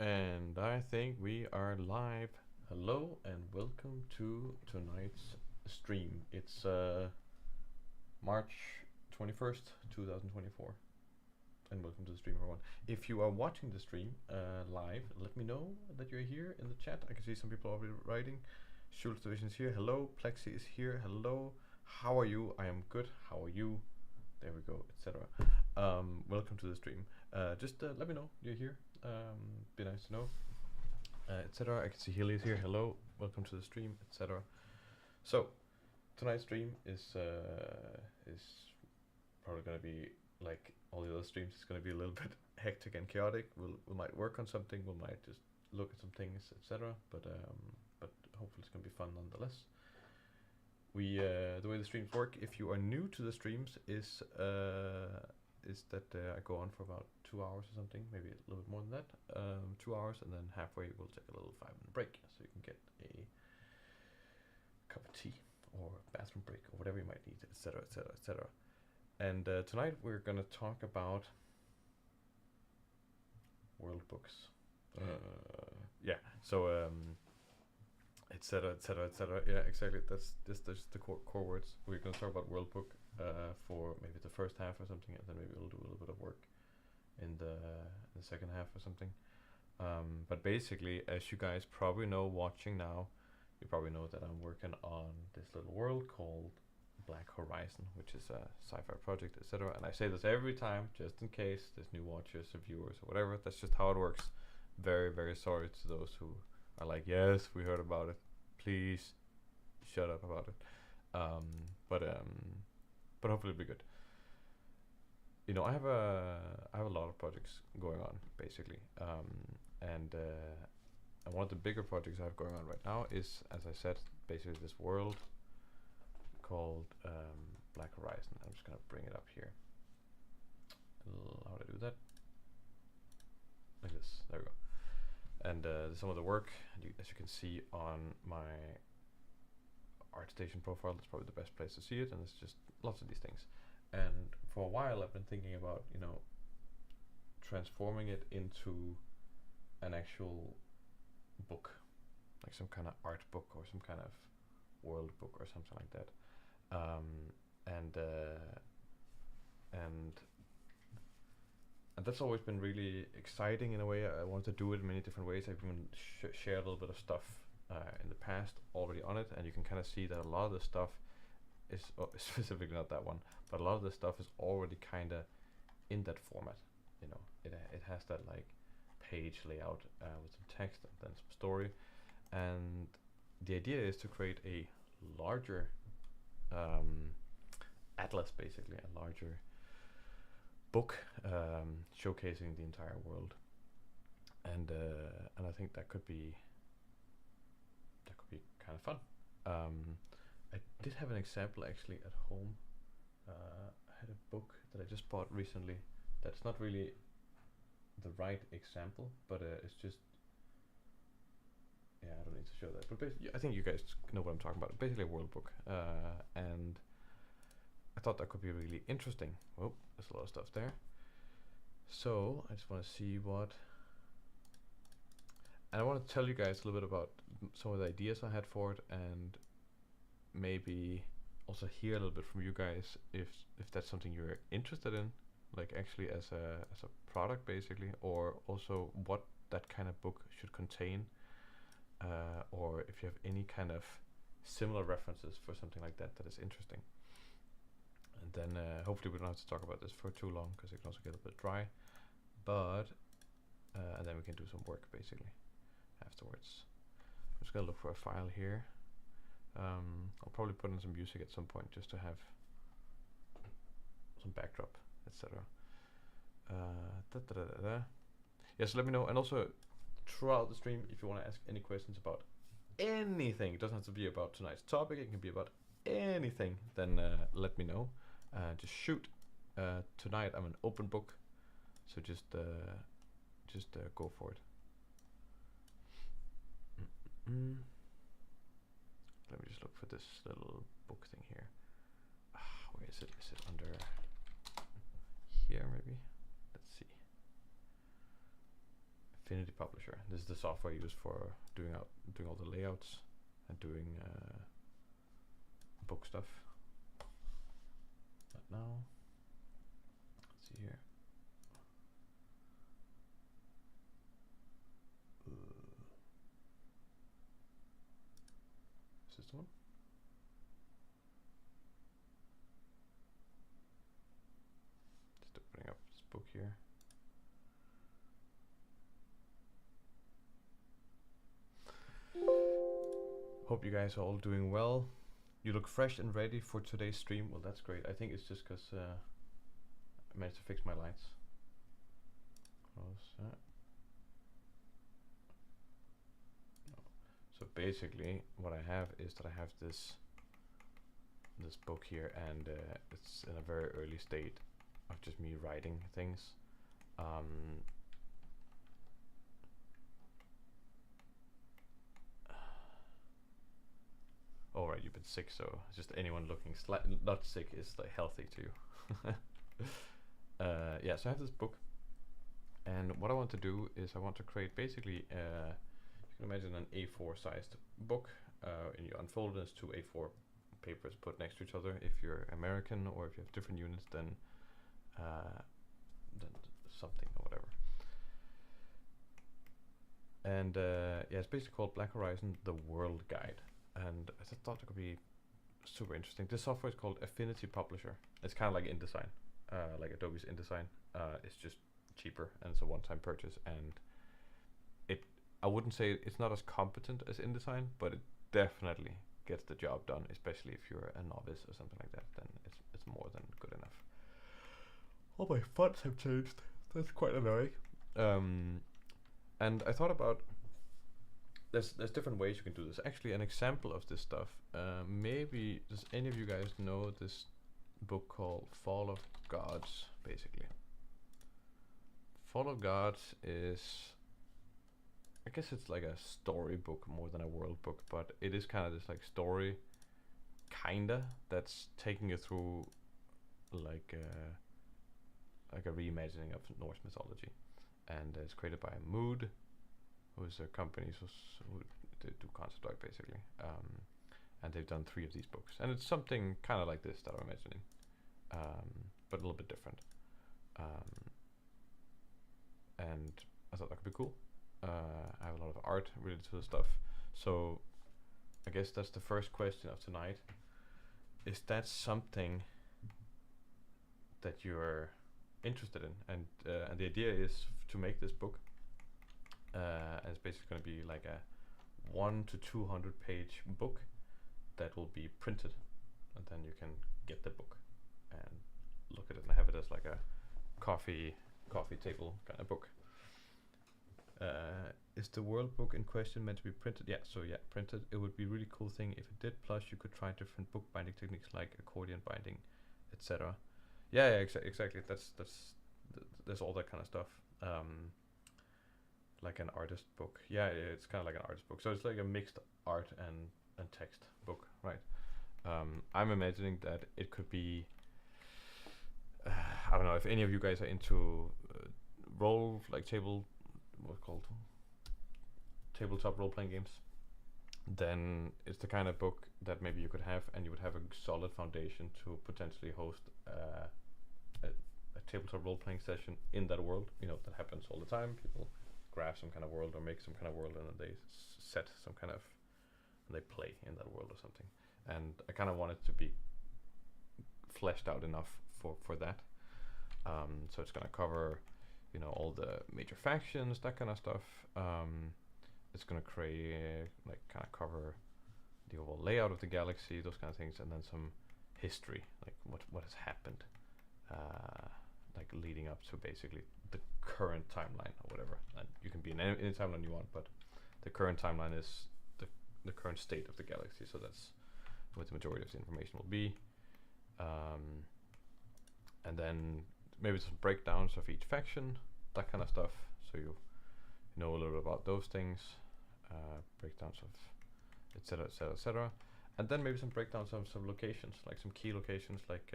And I think we are live. Hello and welcome to tonight's stream. It's March 21st, 2024. And welcome to the stream, everyone. If you are watching the stream live, let me know that you're here in the chat. I can see some people already writing. Schultz Division is here. Hello. Plexi is here. Hello. How are you? I am good. How are you? There we go, etc. Welcome to the stream. Just let me know you're here. Be nice to know, etc. I can see Healy is here. Hello, welcome to the stream, etc. So tonight's stream is probably going to be like all the other streams. It's going to be a little bit hectic and chaotic. We might work on something. We might just look at some things, etc. But hopefully it's going to be fun nonetheless. We the way the streams work, if you are new to the streams, is that I go on for about 2 hours or something, maybe a little bit more than that. 2 hours, and then halfway we'll take a little 5-minute break, so you can get a cup of tea or a bathroom break or whatever you might need, etc., etc., etc. And tonight we're gonna talk about world books. Yeah. So etc., etc., etc. Yeah, exactly. That's the core words. We're gonna talk about world book for maybe the first half or something, and then maybe we'll do a little bit of work in the second half or something. But basically, as you guys probably know, watching now, you probably know that I'm working on this little world called Black Horizon, which is a sci-fi project, etc. And I say this every time, just in case there's new watchers or viewers or whatever. That's just how it works. Very, very sorry to those who are like, yes, we heard about it. Please shut up about it. But hopefully it'll be good. You know, I have a lot of projects going on basically, and one of the bigger projects I have going on right now is, as I said, basically this world called Black Horizon. I'm just gonna bring it up here. How do I do that? Like this. There we go. And some of the work, as you can see on my ArtStation profile, that's probably the best place to see it, and it's just lots of these things. And for a while I've been thinking about, you know, transforming it into an actual book, like some kind of art book or some kind of world book or something like that. And that's always been really exciting in a way. I wanted to do it in many different ways. I've even shared a little bit of stuff in the past already on it, and you can kind of see that a lot of the stuff is specifically not that one, but a lot of the stuff is already kind of in that format. You know, it has that like page layout with some text and then some story, and the idea is to create a larger atlas, basically a larger book showcasing the entire world, and I think that could be kind of fun. I did have an example actually at home. I had a book that I just bought recently that's not really the right example, but it's just, yeah, I don't need to show that, but I think you guys know what I'm talking about. Basically a world book, and I thought that could be really interesting. Oh, there's a lot of stuff there. So I just want to see what, and I want to tell you guys a little bit about some of the ideas I had for it, and maybe also hear a little bit from you guys if that's something you're interested in, like actually as a product basically, or also what that kind of book should contain, or if you have any kind of similar references for something like that that is interesting. And then hopefully we don't have to talk about this for too long, because it can also get a bit dry, but and then we can do some work basically afterwards. I'm just gonna look for a file here. I'll probably put in some music at some point just to have some backdrop, etc. Yeah, so let me know, and also throughout the stream, if you want to ask any questions about anything, it doesn't have to be about tonight's topic, it can be about anything, then let me know. Just shoot. Tonight I'm an open book, so just go for it. Let me just look for this little book thing here. Where is it? Is it under here maybe? Let's see. Affinity Publisher. This is the software used for doing all the layouts and doing book stuff. But now, let's see here. Is this the one? Just opening up this book here. Hope you guys are all doing well. You look fresh and ready for today's stream. Well, that's great. I think it's just because I managed to fix my lights. Close that. No. So basically, what I have is that I have this book here, and it's in a very early state of just me writing things. All right, you've been sick, so just anyone looking not sick is like healthy too. Yeah, so I have this book, and what I want to do is I want to create basically, you can imagine an A4 sized book, and you unfold it as two A4 papers put next to each other. If you're American or if you have different units, then something or whatever. And yeah, it's basically called Black Horizon: The World Guide. And I thought it could be super interesting. This software is called Affinity Publisher. It's kind of like InDesign, like Adobe's InDesign. It's just cheaper, and it's a one-time purchase. And I wouldn't say it's not as competent as InDesign, but it definitely gets the job done. Especially if you're a novice or something like that, then it's more than good enough. All my fonts have changed. That's quite annoying. And I thought about. There's different ways you can do this. Actually, an example of this stuff. Maybe does any of you guys know this book called Fall of Gods? Basically, Fall of Gods is, I guess it's like a story book more than a world book, but it is kind of this like story, kinda, that's taking you through like a reimagining of Norse mythology, and it's created by Mood, who's a company who do concept art basically, and they've done 3 of these books, and it's something kind of like this that I'm imagining, but a little bit different, and I thought that could be cool. I have a lot of art related to the stuff, so I guess that's the first question of tonight. Is that something that you're interested in? And the idea is to make this book. And it's basically going to be like a 1 to 200 page book that will be printed, and then you can get the book and look at it and have it as like a coffee table kind of book. Is the world book in question meant to be printed? Yeah, so yeah, printed. It would be a really cool thing if it did. Plus, you could try different book binding techniques like accordion binding, etc. Yeah, exactly. There's all that kind of stuff. Like an artist book. Yeah, it's kind of like an artist book. So it's like a mixed art and text book, right? I'm imagining that it could be, I don't know if any of you guys are into tabletop role-playing games, then it's the kind of book that maybe you could have, and you would have a solid foundation to potentially host a tabletop role-playing session in that world. You know, that happens all the time. People graph some kind of world or make some kind of world, and then they set some kind of, and they play in that world or something. And I kind of want it to be fleshed out enough for that. So it's gonna cover, you know, all the major factions, that kind of stuff. It's gonna create, like, kind of cover the overall layout of the galaxy, those kind of things, and then some history, like what has happened, like leading up to basically the current timeline or whatever. And you can be in any timeline you want, but the current timeline is the current state of the galaxy, so that's what the majority of the information will be. And then maybe some breakdowns of each faction, that kind of stuff, so you know a little bit about those things, breakdowns of etc, etc, etc. And then maybe some breakdowns of some locations, like some key locations, like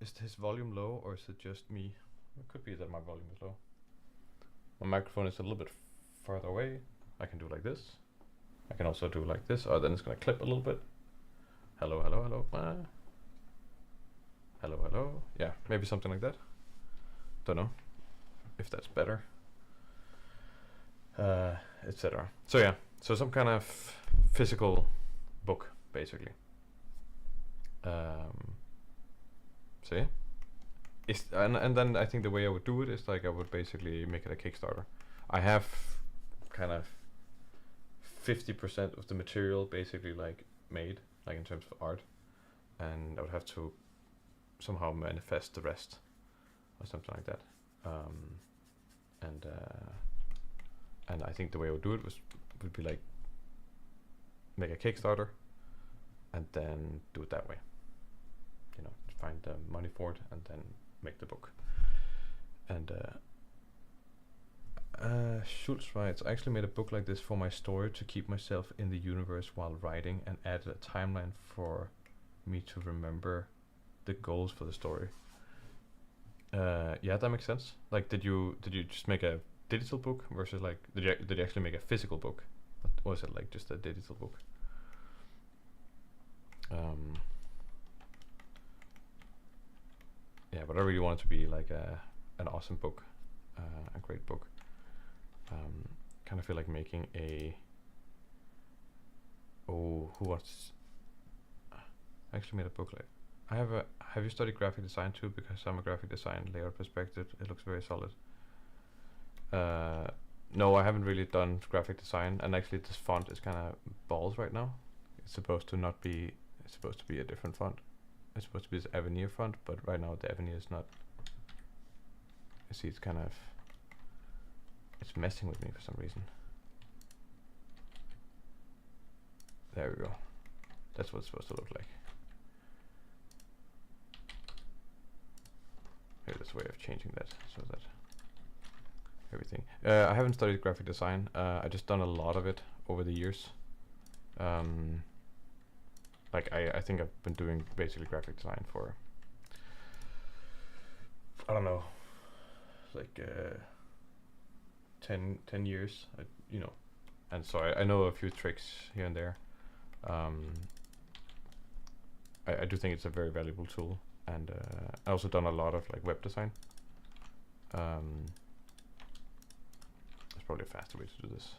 is his volume low or is it just me? It could be that my volume is low. my microphone is a little bit further away, I can do like this. I can also do like this, or then it's gonna clip a little bit. Hello, hello, hello. Hello, hello. Yeah, maybe something like that. Don't know if that's better. Etc. So yeah, so some kind of physical book, basically. So yeah. And then I think the way I would do it is like I would basically make it a Kickstarter. I have kind of 50% of the material basically like made, like in terms of art, and I would have to somehow manifest the rest or something like that. And I think the way I would do it would be like make a Kickstarter and then do it that way. You know, find the money for it and then make the book. And Schultz writes, I actually made a book like this for my story to keep myself in the universe while writing, and added a timeline for me to remember the goals for the story. Yeah, that makes sense. Like, did you just make a digital book versus like did you actually make a physical book, or was it like just a digital book? Yeah, but I really want it to be like an awesome book, a great book. Kind of feel like making a who wants I actually made a book like have you studied graphic design too? Because I'm a graphic design layout perspective, it looks very solid. No, I haven't really done graphic design, and actually this font is kind of balls right now. It's supposed to not be, it's supposed to be a different font. It's supposed to be this Avenir font, but right now the Avenir is not. You see, it's kind of, it's messing with me for some reason. There we go. That's what it's supposed to look like. Maybe there's a way of changing that so that everything. I haven't studied graphic design. I just done a lot of it over the years. Like I think I've been doing basically graphic design for I don't know, like 10 years, you know, and so I know a few tricks here and there. I do think it's a very valuable tool, and I also done a lot of like web design. There's probably a faster way to do this.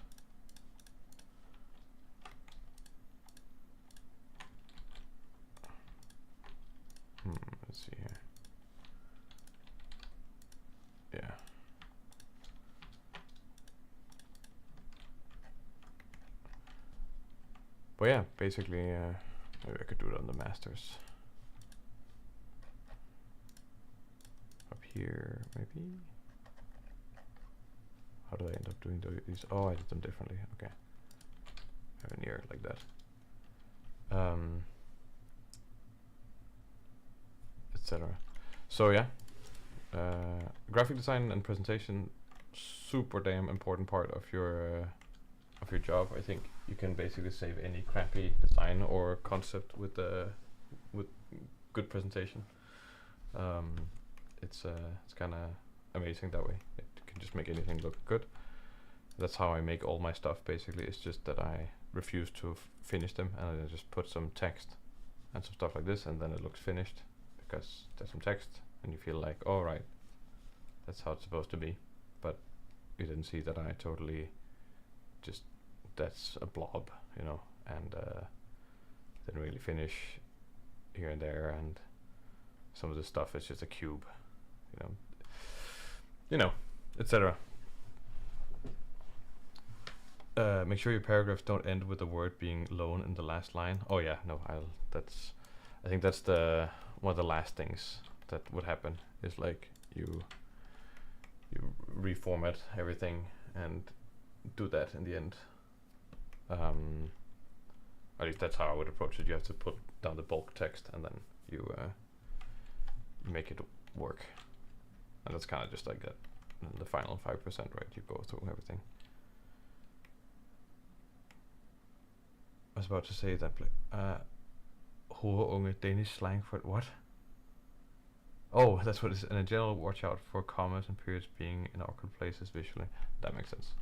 Let's see here. Yeah. But yeah, basically, maybe I could do it on the masters. Up here, maybe. How did I end up doing these? Oh, I did them differently. Okay. Have an ear like that. Etc. So yeah, graphic design and presentation, super damn important part of your job. I think you can basically save any crappy design or concept with good presentation. It's kind of amazing that way. It can just make anything look good. That's how I make all my stuff. Basically, it's just that I refuse to finish them, and I just put some text and some stuff like this, and then it looks finished because there's some text, and you feel like, all right, that's how it's supposed to be. But you didn't see that I totally just, that's a blob, you know, and didn't really finish here and there, and some of the stuff is just a cube, you know, etc. Make sure your paragraphs don't end with the word being lone in the last line. Oh yeah, no, I think that's one of the last things that would happen, is like you reformat everything and do that in the end. At least that's how I would approach it. You have to put down the bulk text, and then you make it work. And that's kind of just like that. The final 5%, right? You go through everything. I was about to say that, Unge Danish slang for what? Oh, that's what it is. And in general, watch out for commas and periods being in awkward places visually. That makes sense.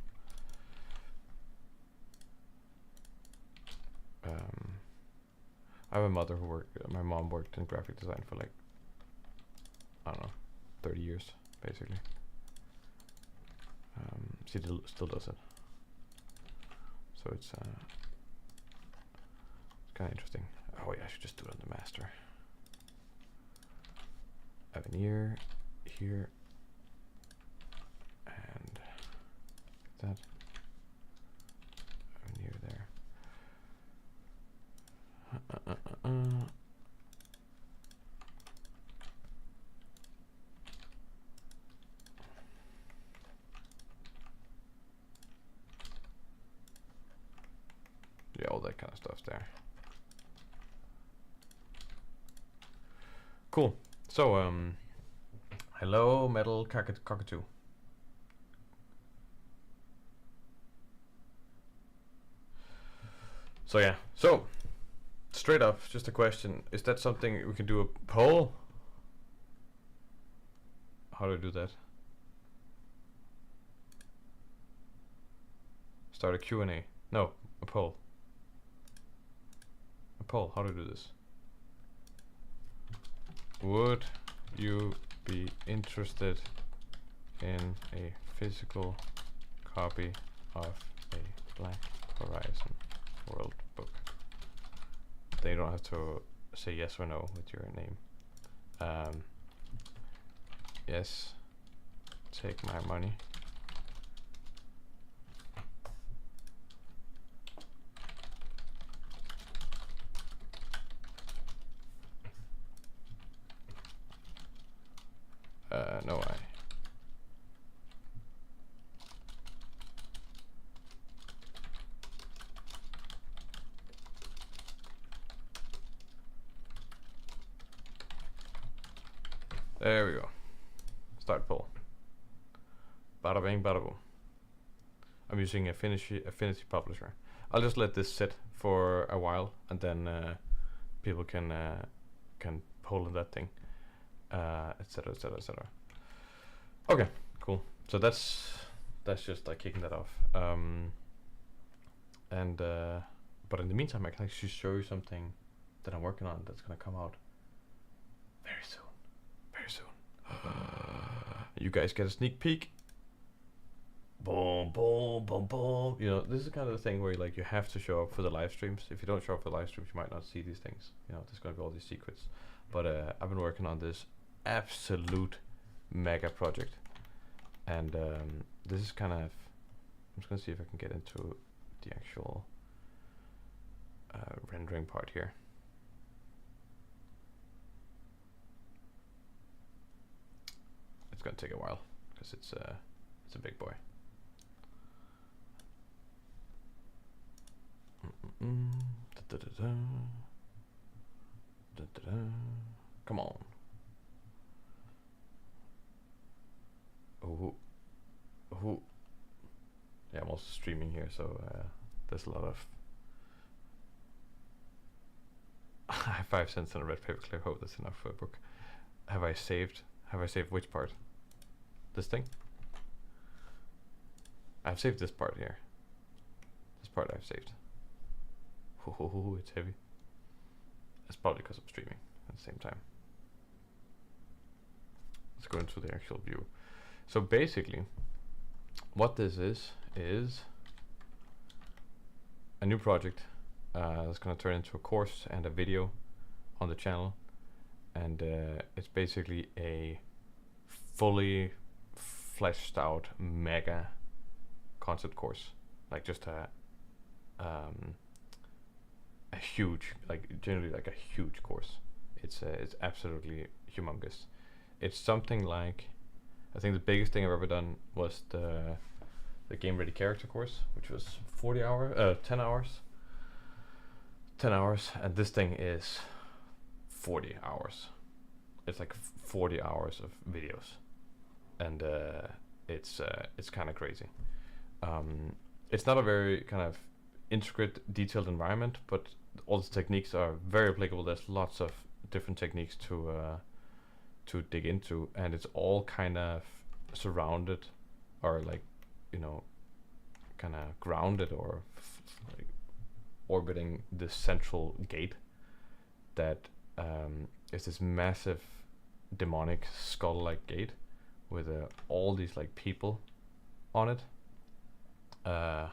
I have a mother who worked. My mom worked in graphic design for like, I don't know, 30 years basically. She still does it. So it's kind of interesting. Oh yeah, I should just do it on the master. Avenir here and that Avenir there. Yeah, all that kind of stuff there. Cool. So, hello, metal cockatoo. So yeah, so straight up, just a question: is that something we can do a poll? How do I do that? Start a Q&A. No, a poll. A poll. How do I do this? Would you be interested in a physical copy of a Black Horizon World book? Then you don't have to say yes or no with your name. Yes, take my money. No, There we go. Start poll. Bada bing, bada boom. I'm using Affinity Publisher. I'll just let this sit for a while, and then people can poll in that thing, etc., etc., etc. Okay, cool. So that's just like kicking that off. But in the meantime, I can actually show you something that I'm working on that's gonna come out very soon. Very soon. You guys get a sneak peek. Boom, boom, boom, boom. You know, this is kind of the thing where like you have to show up for the live streams. If you don't show up for the live streams, you might not see these things. You know, there's gonna be all these secrets. But I've been working on this absolute mega project, and this is kind of. I'm just gonna see if I can get into the actual rendering part here. It's gonna take a while because it's a big boy. Come on. Oh. Yeah, I'm also streaming here, so there's a lot of. I have 5 cents on a red paperclip. Hope that's enough for a book. Have I saved which part? This thing? I've saved this part here. This part I've saved. Ooh, it's heavy. It's probably because I'm streaming at the same time. Let's go into the actual view. So basically, what this is a new project that's going to turn into a course and a video on the channel, and it's basically a fully fleshed out mega concept course, like just a huge, like generally like a huge course. It's absolutely humongous. It's something like, I think the biggest thing I've ever done was the Game Ready Character course, which was 10 hours, and this thing is 40 hours. It's like 40 hours of videos, and it's kind of crazy. It's not a very kind of intricate, detailed environment, but all the techniques are very applicable. There's lots of different techniques to to dig into, and it's all kind of surrounded, or like, you know, kind of grounded, or like orbiting this central gate that is this massive demonic skull-like gate with all these like people on it, and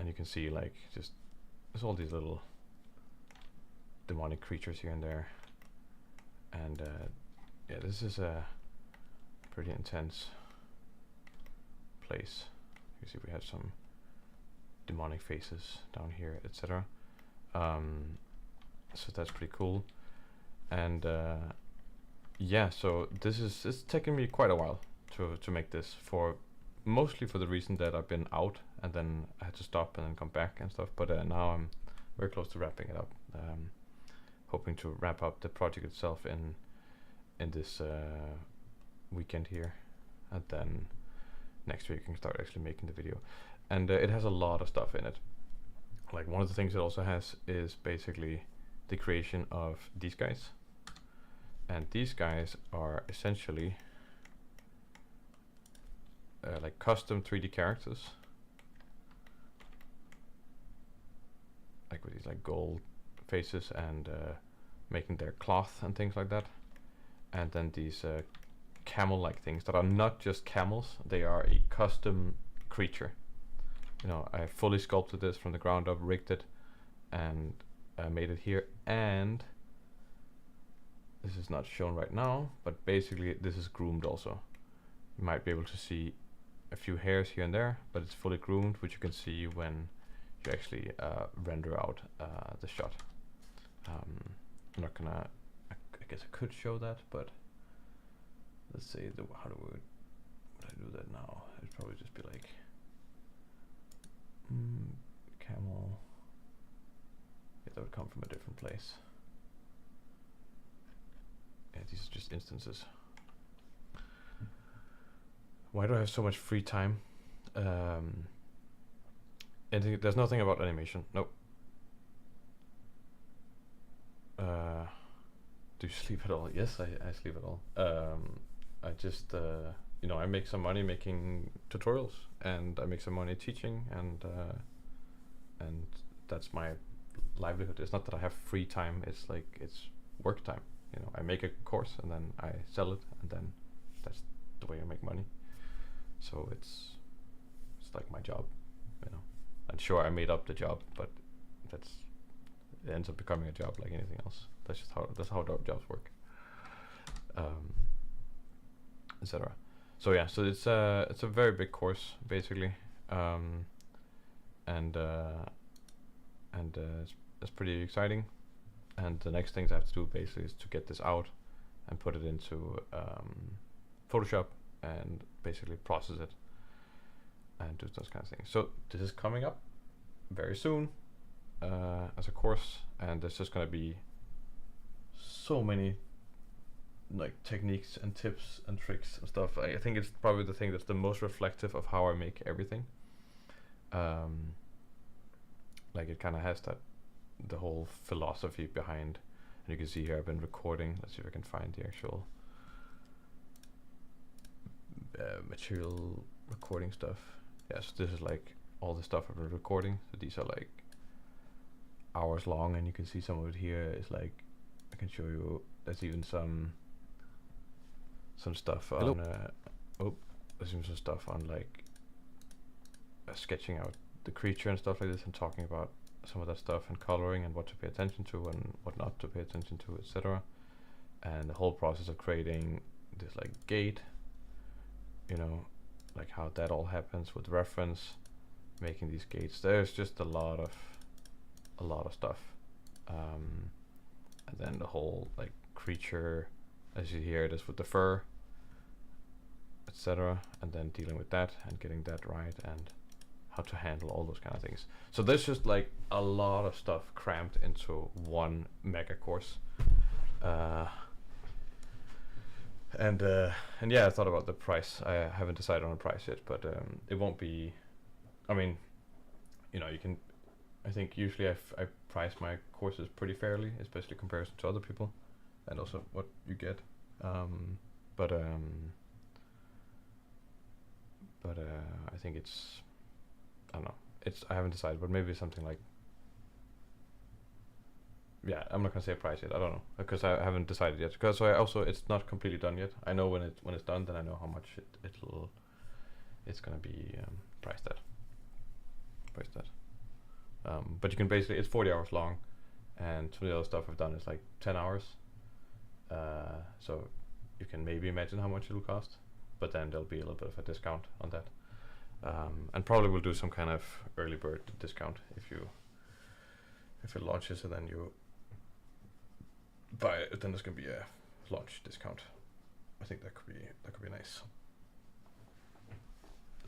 you can see like just there's all these little demonic creatures here and there, and yeah, this is a pretty intense place. You see we have some demonic faces down here, etc. So that's pretty cool. And yeah, so it's taken me quite a while to make this, for mostly for the reason that I've been out and then I had to stop and then come back and stuff, but now I'm very close to wrapping it up. Hoping to wrap up the project itself in this weekend here, and then next week I can start actually making the video. And it has a lot of stuff in it. Like one of the things it also has is basically the creation of these guys, and these guys are essentially like custom 3D characters, like with these like gold faces and making their cloth and things like that, and then these camel-like things that are not just camels, they are a custom creature. You know, I fully sculpted this from the ground up, rigged it, and made it here. And this is not shown right now, but basically this is groomed also. You might be able to see a few hairs here and there, but it's fully groomed, which you can see when you actually render out the shot. I'm not gonna, I guess I could show that, but let's say how would I do that now? It'd probably just be like camel. Yeah, that would come from a different place. Yeah, these are just instances. Why do I have so much free time? There's nothing about animation. Nope. Do you sleep at all? Yes, I sleep at all. I just you know, I make some money making tutorials, and I make some money teaching, and that's my livelihood. It's not that I have free time, it's like it's work time. You know, I make a course and then I sell it, and then that's the way I make money. So it's like my job, you know. And sure, I made up the job, but it ends up becoming a job like anything else. That's how jobs work, etc. So yeah, so it's a very big course basically, and it's pretty exciting. And the next things I have to do basically is to get this out and put it into Photoshop and basically process it and do those kind of things. So this is coming up very soon as a course, and there's just gonna be so many like techniques and tips and tricks and stuff. I think it's probably the thing that's the most reflective of how I make everything. Like it kind of has the whole philosophy behind, and you can see here I've been recording. Let's see if I can find the actual material recording stuff. Yes, this is like all the stuff I've been recording. So these are like hours long, and you can see some of it here is like, I can show you, there's even some stuff on there's even some stuff on like sketching out the creature and stuff like this, and talking about some of that stuff and coloring and what to pay attention to and what not to pay attention to, etc. And the whole process of creating this like gate, you know, like how that all happens with reference, making these gates. There's just a lot of stuff, and then the whole like creature, as you hear this with the fur, etc. And then dealing with that and getting that right, and how to handle all those kind of things. So there's just like a lot of stuff crammed into one mega course. And yeah, I thought about the price. I haven't decided on a price yet, but it won't be, I mean, you know, you can, I think usually I price my courses pretty fairly, especially in comparison to other people. and also what you get. But I think it's, I don't know. I haven't decided, but maybe something like, yeah, I'm not gonna say a price yet. I don't know because I haven't decided yet. Because it's not completely done yet. I know when it's done, then I know how much it's gonna be priced at. But you can basically, it's 40 hours long, and some of the other stuff I've done is like 10 hours. So you can maybe imagine how much it'll cost, but then there'll be a little bit of a discount on that. And probably we'll do some kind of early bird discount if it launches, and then you buy it, then there's gonna be a launch discount. I think that could be nice.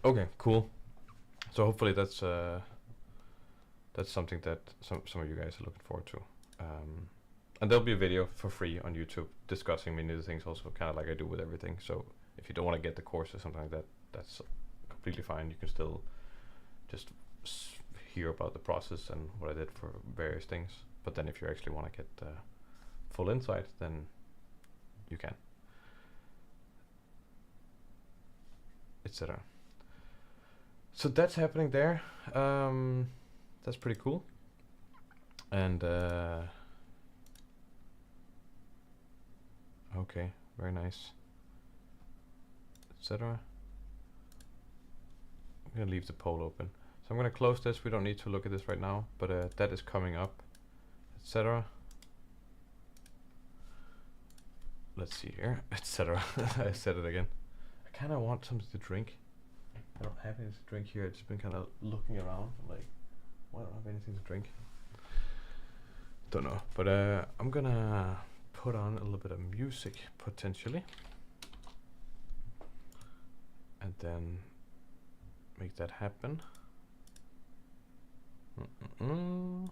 Okay, cool. So hopefully that's something that some of you guys are looking forward to. And there'll be a video for free on YouTube discussing many of the things, also kind of like I do with everything. So if you don't want to get the course or something like that, that's completely fine. You can still just hear about the process and what I did for various things. But then if you actually want to get full insight, then you can, etc. So that's happening there. That's pretty cool. And okay, very nice, etc. I'm gonna leave the poll open. So I'm gonna close this. We don't need to look at this right now, but that is coming up, etc. Let's see here, etc. I said it again. I kind of want something to drink. I don't have anything to drink here. I've just been kind of looking around. I'm like, well, I don't have anything to drink. Don't know, but I'm gonna put on a little bit of music potentially, and then make that happen. I'm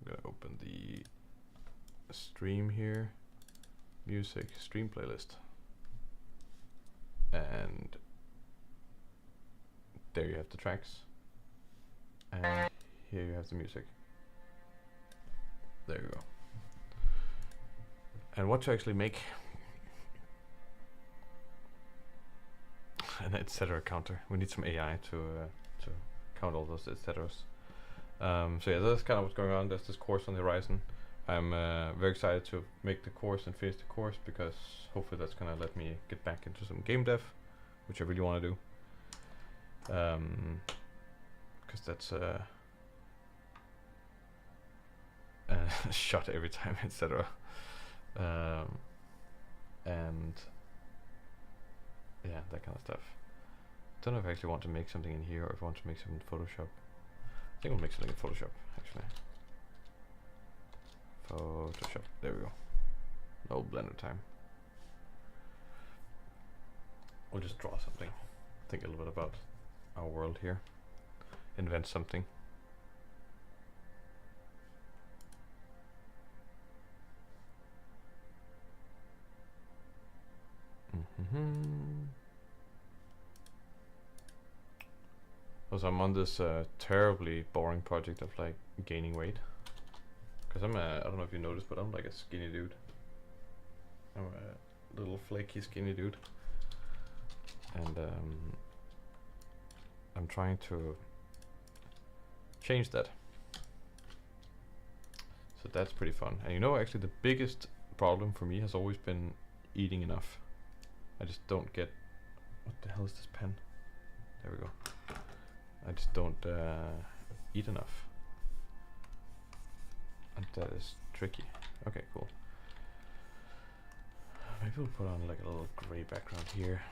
gonna open the stream here, music, stream playlist, and there you have the tracks, and here you have the music. There you go. And what to actually make an etc. counter. We need some AI to count all those etceteras. So yeah, that's kind of what's going on. There's this course on the horizon. I'm very excited to make the course and finish the course, because hopefully that's gonna let me get back into some game dev, which I really want to do. Because that's a shot every time, etc. And yeah, that kind of stuff. Don't know if I actually want to make something in here, or if I want to make something in Photoshop. I think I'll make something in Photoshop, actually. Photoshop, there we go. No Blender time. We'll just draw something. Think a little bit about our world here. Invent something. Also, I'm on this terribly boring project of like gaining weight. Cause I'm I don't know if you noticed, but I'm like a skinny dude. I'm a little flaky skinny dude. And I'm trying to change that. So that's pretty fun. And you know, actually the biggest problem for me has always been eating enough. I just don't get, what the hell is this pen? There we go. I just don't eat enough. And that is tricky. Okay, cool. Maybe we'll put on like a little gray background here.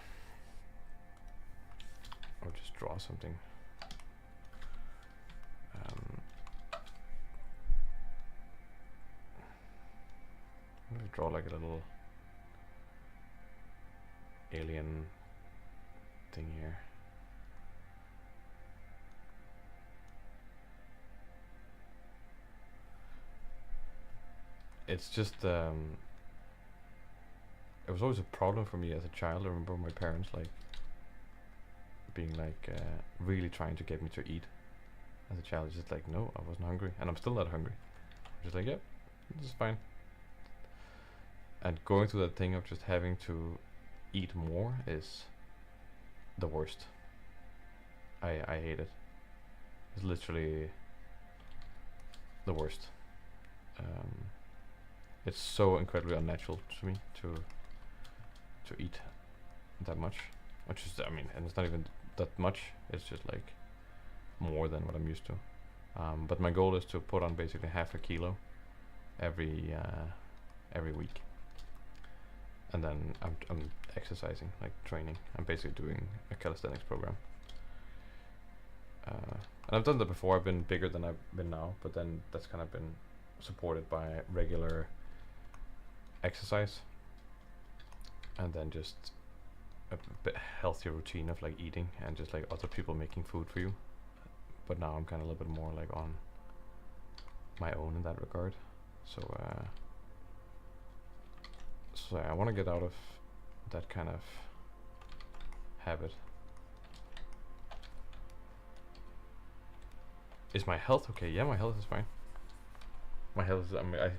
Or just draw something. Maybe draw like a little alien thing here. It's just it was always a problem for me as a child. I remember my parents like being like really trying to get me to eat, as a challenge. It's like, no, I wasn't hungry, and I'm still not hungry. I'm just like, yep, this is fine. And going through that thing of just having to eat more is the worst. I hate it. It's literally the worst. It's so incredibly unnatural to me to eat that much, which is, I mean, and it's not even that much. It's just like more than what I'm used to. But my goal is to put on basically half a kilo every week, and then I'm exercising, like training. I'm basically doing a calisthenics program. And I've done that before. I've been bigger than I've been now, but then that's kind of been supported by regular exercise, and then just a bit healthier routine of like eating and just like other people making food for you. But now I'm kind of a little bit more like on my own in that regard. So I want to get out of that kind of habit. Is my health okay? Yeah, my health is fine. My health is, I mean, I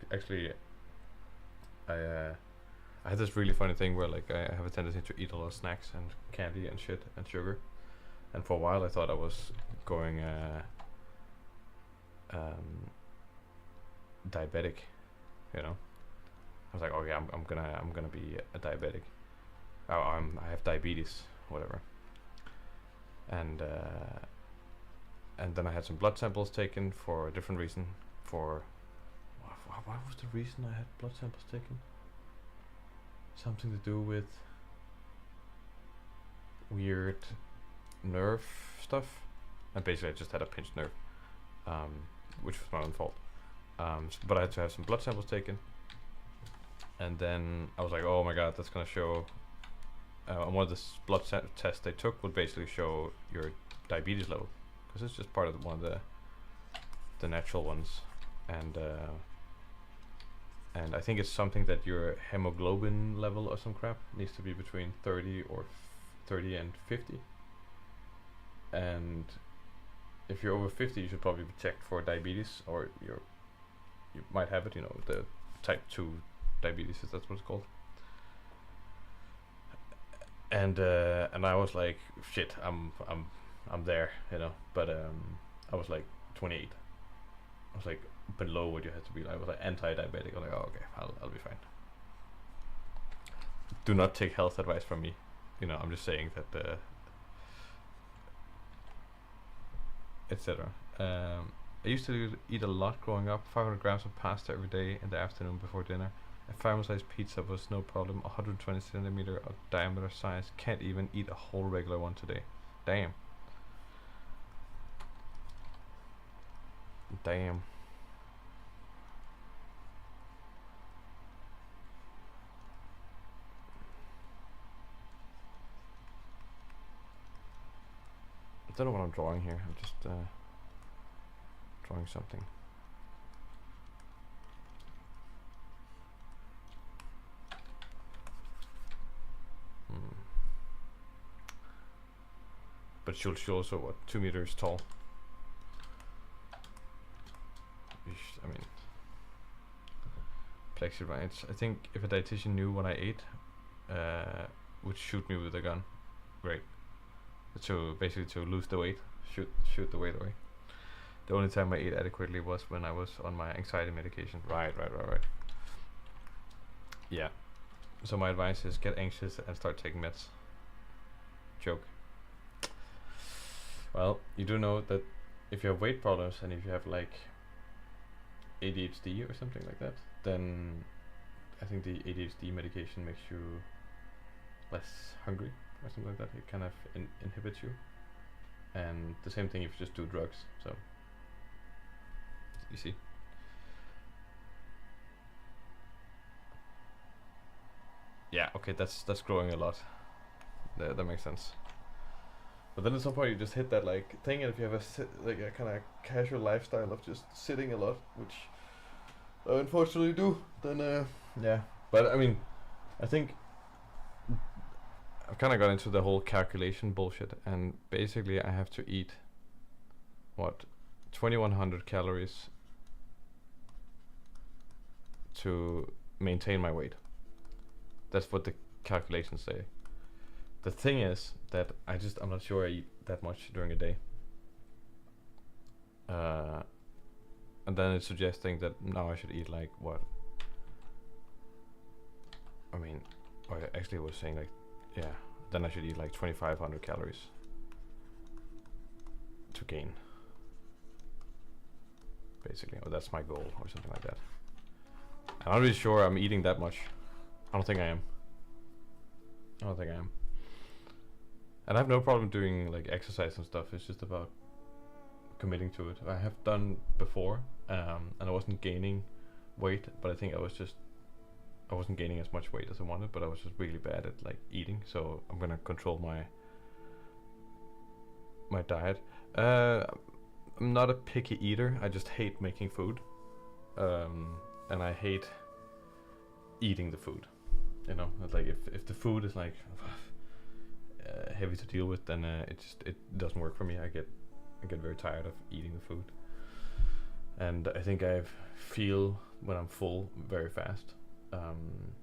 have this really funny thing where like I have a tendency to eat a lot of snacks and candy and shit and sugar, and for a while I thought I was going diabetic, you know. I was like, oh yeah, I'm gonna be a diabetic. I have diabetes, whatever. And then I had some blood samples taken for a different reason. For why was the reason I had blood samples taken? Something to do with weird nerve stuff. And basically I just had a pinched nerve, which was my own fault. But I had to have some blood samples taken. And then I was like, oh my god, that's gonna show. And one of the blood tests they took would basically show your diabetes level, because it's just part of one of the natural ones. And I think it's something that your hemoglobin level or some crap needs to be between 30 and 50. And if you're over 50, you should probably be checked for diabetes, or you might have it, you know, the type 2 diabetes, if that's what it's called. And I was like, shit, I'm there, you know. But I was like 28. I was like below what you had to be. I was like anti-diabetic. I was like, oh, okay, I'll be fine. Do not take health advice from me. You know, I'm just saying that, etc. I used to eat a lot growing up. 500 grams of pasta every day in the afternoon before dinner. A family-sized pizza was no problem. 120 centimeter of diameter size. Can't even eat a whole regular one today. Damn. Damn. I don't know what I'm drawing here. I'm just drawing something. But she's also, what, 2 meters tall? I mean, plexi rights. I think if a dietitian knew what I ate, would shoot me with a gun. Great. So basically to lose the weight, shoot the weight away. The only time I ate adequately was when I was on my anxiety medication. Right. Yeah. So my advice is get anxious and start taking meds. Joke. Well, you do know that if you have weight problems and if you have like ADHD or something like that, then I think the ADHD medication makes you less hungry or something like that. It kind of inhibits you. And the same thing if you just do drugs. So you see. Yeah, okay, that's growing a lot. That makes sense. But then at some point you just hit that like thing, and if you have a kind of casual lifestyle of just sitting a lot, which I unfortunately do, then yeah. But I mean, I think I've kind of got into the whole calculation bullshit, and basically I have to eat what 2100 calories to maintain my weight. That's what the calculations say. The thing is that I'm not sure I eat that much during a day. And then it's suggesting that now I should eat like what? I mean, actually it was saying like, yeah, then I should eat like 2500 calories to gain. Basically, or that's my goal or something like that. I'm not really sure I'm eating that much. I don't think I am. And I have no problem doing like exercise and stuff. It's just about committing to it. I have done before, and I wasn't gaining weight, but I think I wasn't gaining as much weight as I wanted, but I was just really bad at like eating. So I'm gonna control my diet. I'm not a picky eater. I just hate making food, and I hate eating the food. You know, it's like if the food is like heavy to deal with, then it doesn't work for me. I get very tired of eating the food, and I think I feel when I'm full very fast, and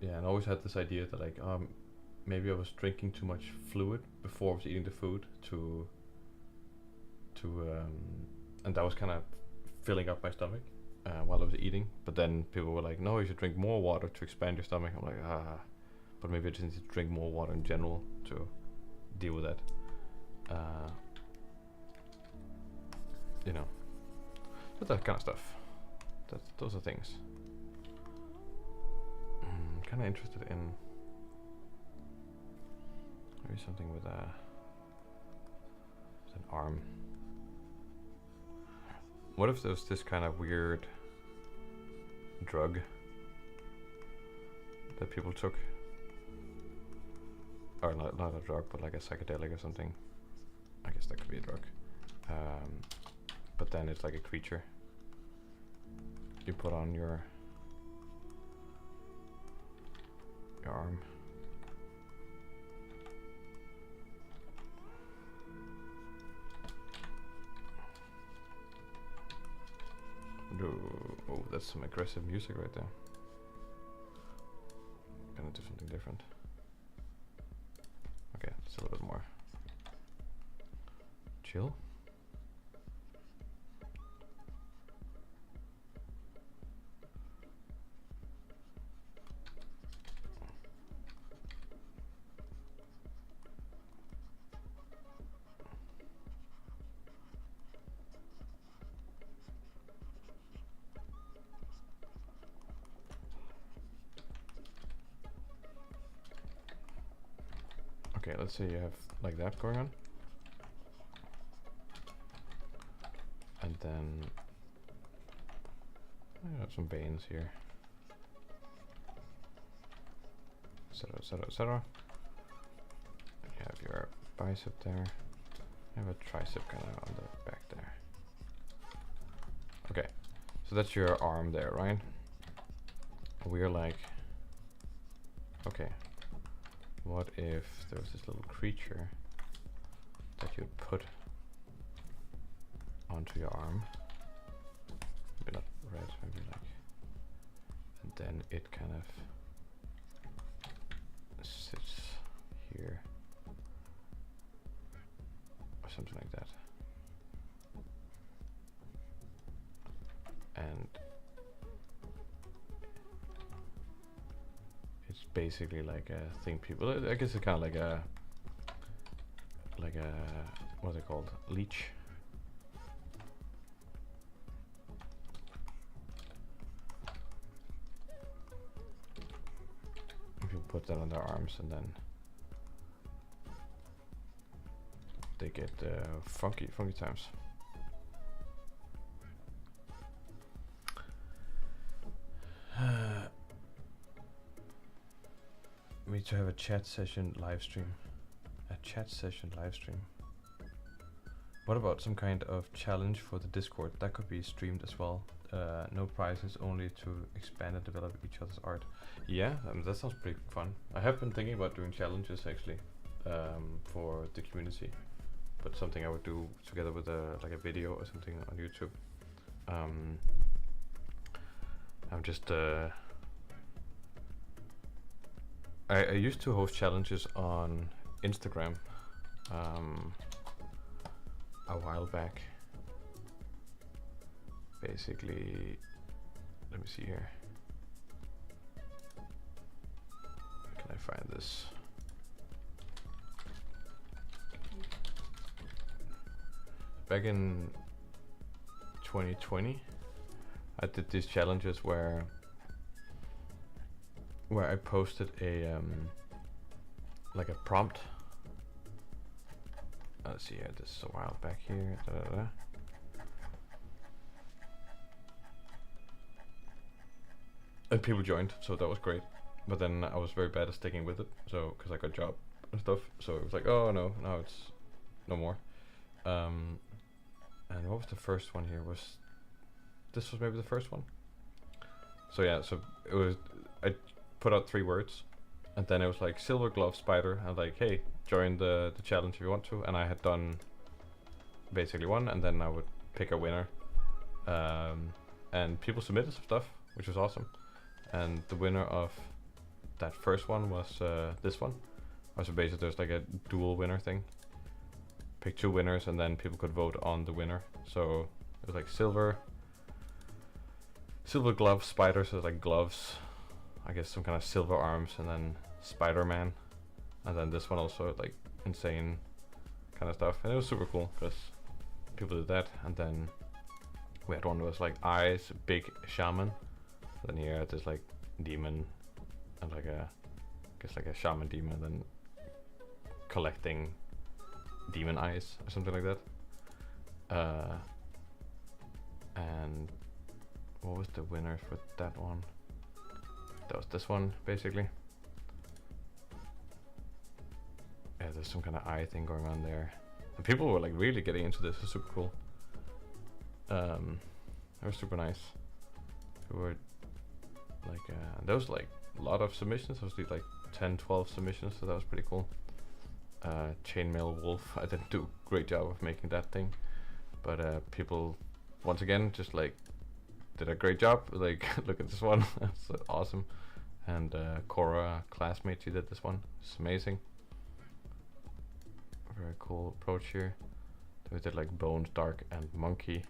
yeah, and I always had this idea that like maybe I was drinking too much fluid before I was eating the food to and that was kind of filling up my stomach while I was eating. But then people were like, no, you should drink more water to expand your stomach. I'm like, but maybe I just need to drink more water in general to deal with that. You know, but that kind of stuff. Those are things. I'm kind of interested in maybe something with an arm. What if there's this kind of weird drug that people took? Or not a drug, but like a psychedelic or something. I guess that could be a drug. But then it's like a creature you put on your arm. Oh, that's some aggressive music right there. Gonna do something different. Okay, just a little bit more chill. Okay, let's say you have like that going on. And then I have some veins here. Etc, etc, etc. You have your bicep there. You have a tricep kind of on the back there. Okay, so that's your arm there, right? We're like, okay, what if there was this little creature that you put onto your arm? Maybe not red, maybe like, and then it kind of sits here or something like that. And it's basically like a thing people, I guess it's kind of like a what's it called, leech. People put that on their arms and then they get funky times. We need to have a chat session live stream. A chat session live stream. What about some kind of challenge for the Discord? That could be streamed as well. No prizes, only to expand and develop each other's art. Yeah, that sounds pretty fun. I have been thinking about doing challenges actually. for the community, but something I would do together with like a video or something on YouTube. I'm just I used to host challenges on Instagram a while back. Basically, let me see here. Can I find this? Back in 2020, I did these challenges where I posted a like a prompt. Let's see here. This is a while back here. And people joined, so that was great. But then I was very bad at sticking with it, so because I got a job and stuff. So it was like, oh no, now it's no more. And what was the first one here? This was maybe the first one. So yeah, so it was, I put out 3 words, and then it was like silver glove spider, and like, hey, join the challenge if you want to. And I had done basically one, and then I would pick a winner. And people submitted some stuff, which was awesome. And the winner of that first one was this one. So basically there's like a dual winner thing. Pick 2 winners, and then people could vote on the winner. So it was like silver glove spider, so it's like gloves, I guess some kind of silver arms, and then Spider-Man. And then this one also like insane kind of stuff, and it was super cool because people did that. And then we had one that was like eyes, big shaman. Then here it is like demon, and like I guess like a shaman demon, then collecting demon eyes or something like that. And what was the winner for that one? That was this one basically. Yeah, there's some kind of eye thing going on there, and people were like really getting into this. It was super cool. It was super nice. We were like there was like a lot of submissions. There was like 10-12 submissions, so that was pretty cool. Chainmail wolf, I didn't do a great job of making that thing, but people once again just like did a great job. Like, look at this one. That's awesome. And Cora, classmate, she did this one. It's amazing. Very cool approach here. Then we did like bones, dark, and monkey,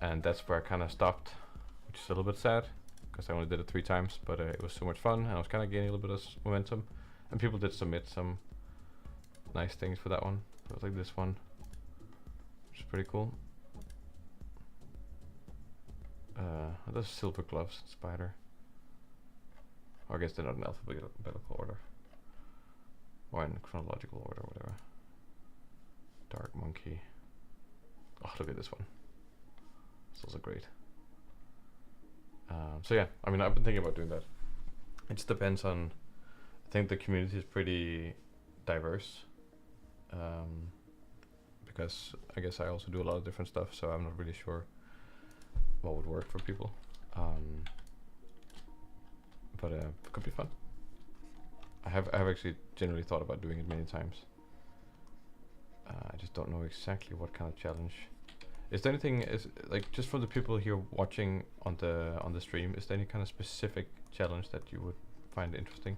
and that's where I kind of stopped, which is a little bit sad because I only did it 3 times, but it was so much fun, and I was kind of gaining a little bit of momentum, and people did submit some nice things for that one. It was like this one, which is pretty cool. Those silver gloves, spider. Or I guess they're not in alphabetical order, or in chronological order, whatever. Dark monkey. Oh, look at this one. It's also great. So yeah, I mean, I've been thinking about doing that. It just depends on. I think the community is pretty diverse. Because I guess I also do a lot of different stuff, so I'm not really sure what would work for people. But it could be fun. I have actually generally thought about doing it many times. I just don't know exactly what kind of challenge. Is there anything, is like, just for the people here watching on the stream, is there any kind of specific challenge that you would find interesting?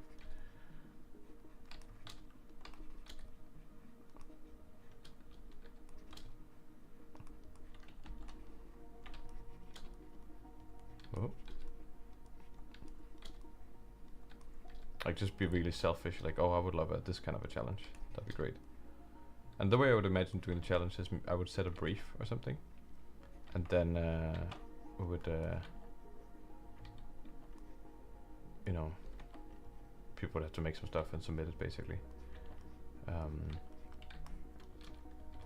Oh. Like, just be really selfish, like, oh, I would love this kind of a challenge. That'd be great. And the way I would imagine doing the challenge is I would set a brief or something, and then we would, you know, people would have to make some stuff and submit it basically.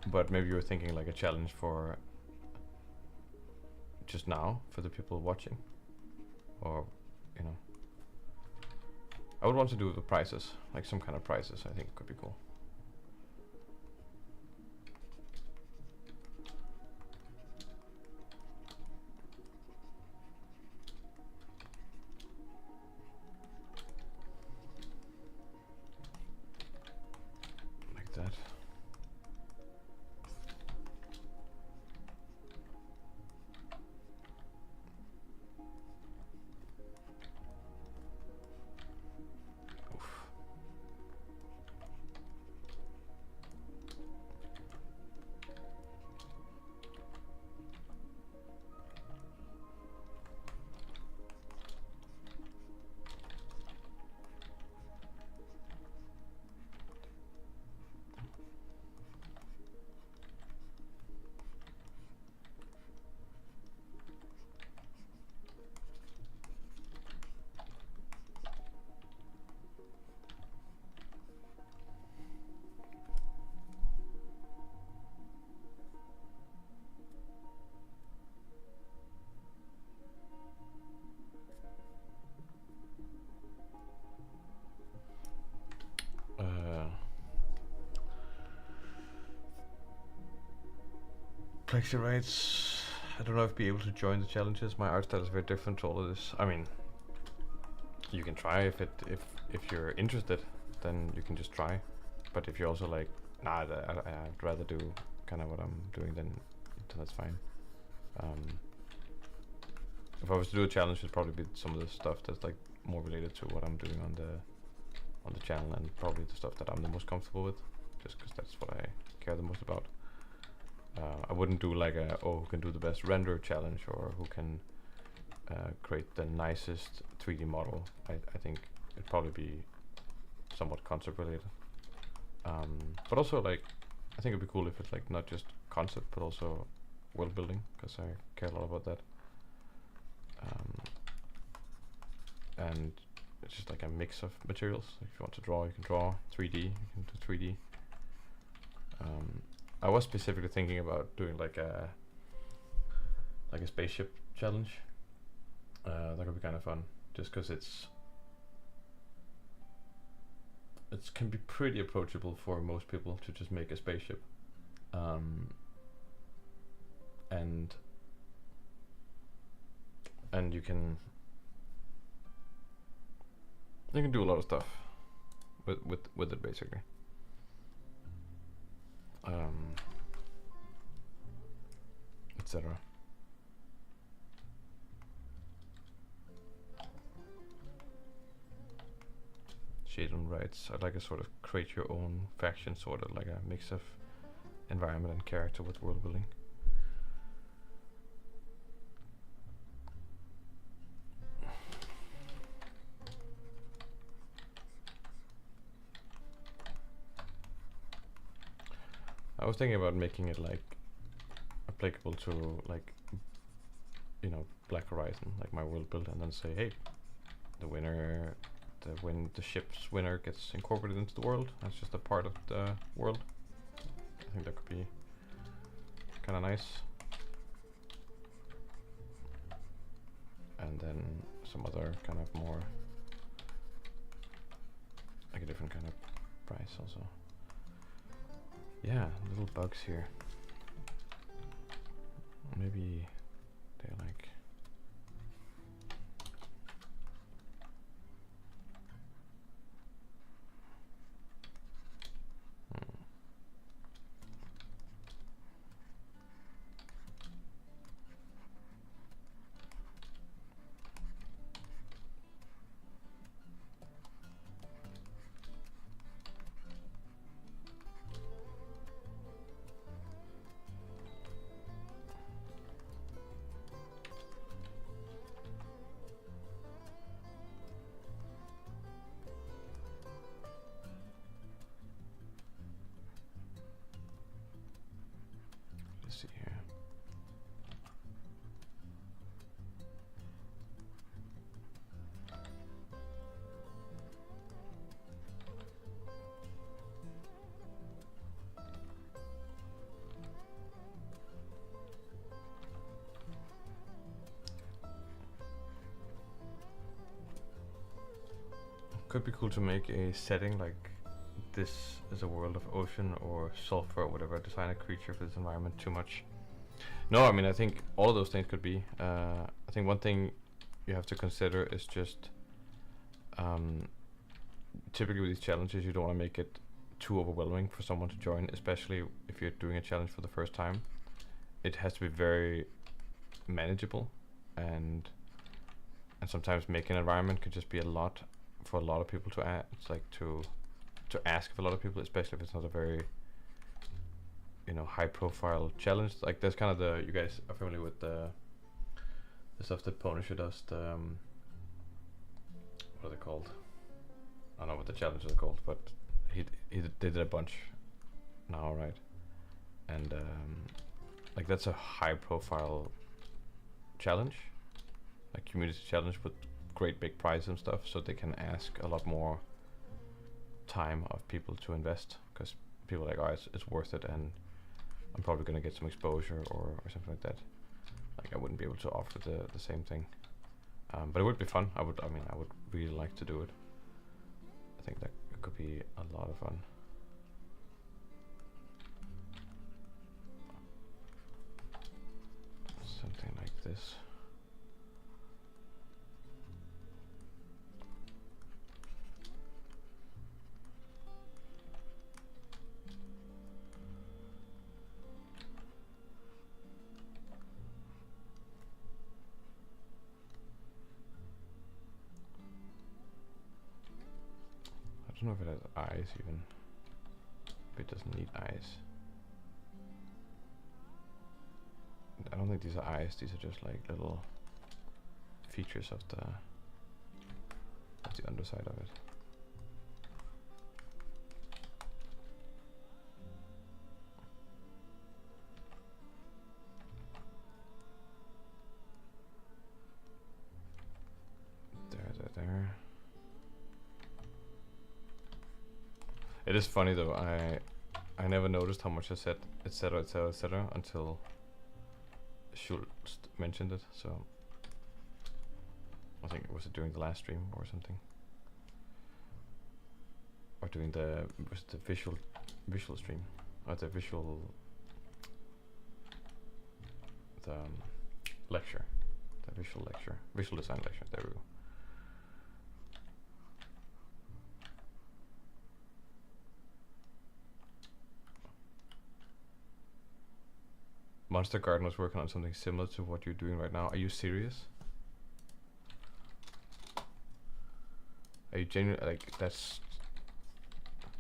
But maybe you were thinking like a challenge for just now for the people watching, or you know, I would want to do the prizes, like some kind of prizes. I think could be cool. Complexity rates. I don't know if I'll be able to join the challenges. My art style is very different to all of this. I mean, you can try if you're interested, then you can just try. But if you're also like, nah, I'd rather do kind of what I'm doing, then that's fine. If I was to do a challenge, it'd probably be some of the stuff that's like more related to what I'm doing on the channel, and probably the stuff that I'm the most comfortable with, just because that's what I care the most about. I wouldn't do like a who can do the best render challenge, or who can create the nicest 3D model. I think it'd probably be somewhat concept related. But also like, I think it'd be cool if it's like not just concept but also world building, because I care a lot about that. And it's just like a mix of materials. Like if you want to draw, you can draw. 3D, you can do 3D. I was specifically thinking about doing like a spaceship challenge. That could be kind of fun, just because it can be pretty approachable for most people to just make a spaceship, and you can do a lot of stuff with it basically. Etc. Shade on rights. I'd like to sort of create your own faction, sort of like a mix of environment and character with world building. I was thinking about making it like applicable to like, you know, Black Horizon, like my world build, and then say, hey, the ship's winner gets incorporated into the world. That's just a part of the world. I think that could be kind of nice. And then some other kind of more, like a different kind of price also. Yeah, little bugs here. Maybe they're like, see here. Could be cool to make a setting like this is a world of ocean or sulfur or whatever. Design a creature for this environment too much. No, I mean, I think all of those things could be. I think one thing you have to consider is just typically with these challenges, you don't want to make it too overwhelming for someone to join, especially if you're doing a challenge for the first time. It has to be very manageable, and sometimes making an environment could just be a lot for a lot of people to add. It's like to ask of a lot of people, especially if it's not a very, you know, high profile challenge. Like there's kind of the, you guys are familiar with the stuff that Punisher does, the what are they called? I don't know what the challenges are called, but they did a bunch now, right? And like that's a high profile challenge, like community challenge with great big prizes and stuff, so they can ask a lot more time of people to invest, because people are like, oh, it's worth it, and I'm probably gonna get some exposure or something like that. Like I wouldn't be able to offer the same thing, but it would be fun. I would really like to do it. I think that it could be a lot of fun. this. I don't know if it has eyes even. It doesn't need eyes. I don't think these are eyes, these are just like little features of the underside of it. There. It is funny though, I never noticed how much I said etc etc etc until Schultz mentioned it, so I think it was during the last stream or something, or during the visual stream, or the lecture, the visual design lecture. There we go. Monster Garden was working on something similar to what you're doing right now. Are you serious? Are you genuine? Like that's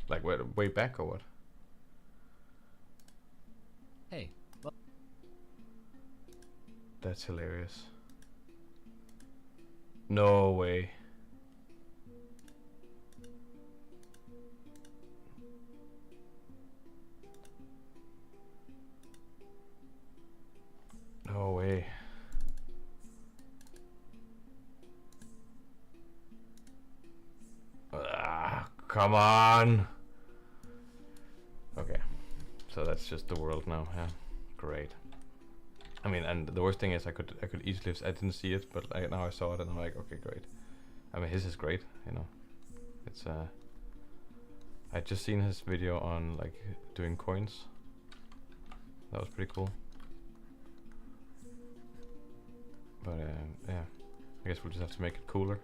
like way back or what? Hey. Well, that's hilarious. No way. No way. Come on. Okay. So that's just the world now, yeah. Great. I mean, and the worst thing is I could easily have, I didn't see it, but now I saw it and I'm like, okay, great. I mean, his is great, you know. It's I just seen his video on like doing coins. That was pretty cool. But yeah, I guess we'll just have to make it cooler.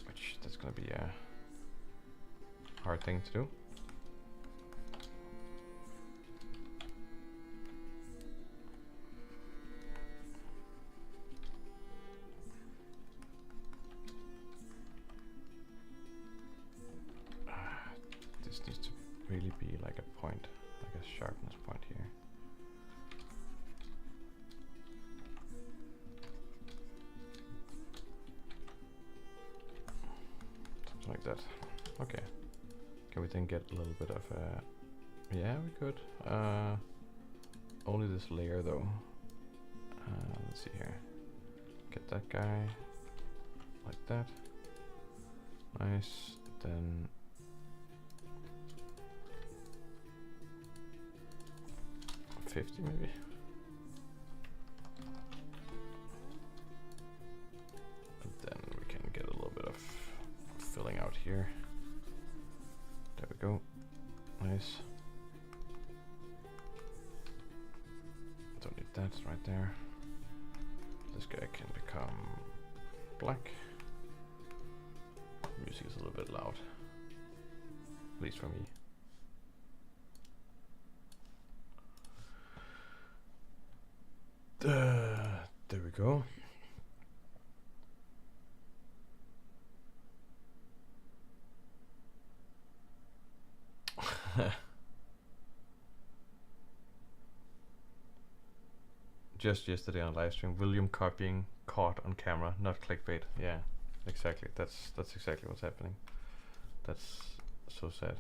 Which that's gonna be a hard thing to do. This needs to really be like a point, like a sharpness point here. Something like that. Okay. Can we then get a little bit of a... Yeah, we could. Only this layer though. Let's see here. Get that guy. Like that. Nice. Then... $50 maybe. And then we can get a little bit of filling out here. There we go. Nice. Don't need that right there. This guy can become black. Music is a little bit loud, at least for me. There we go. Just yesterday on live stream, William copying caught on camera, not clickbait. Yeah, exactly. That's exactly what's happening. That's so sad.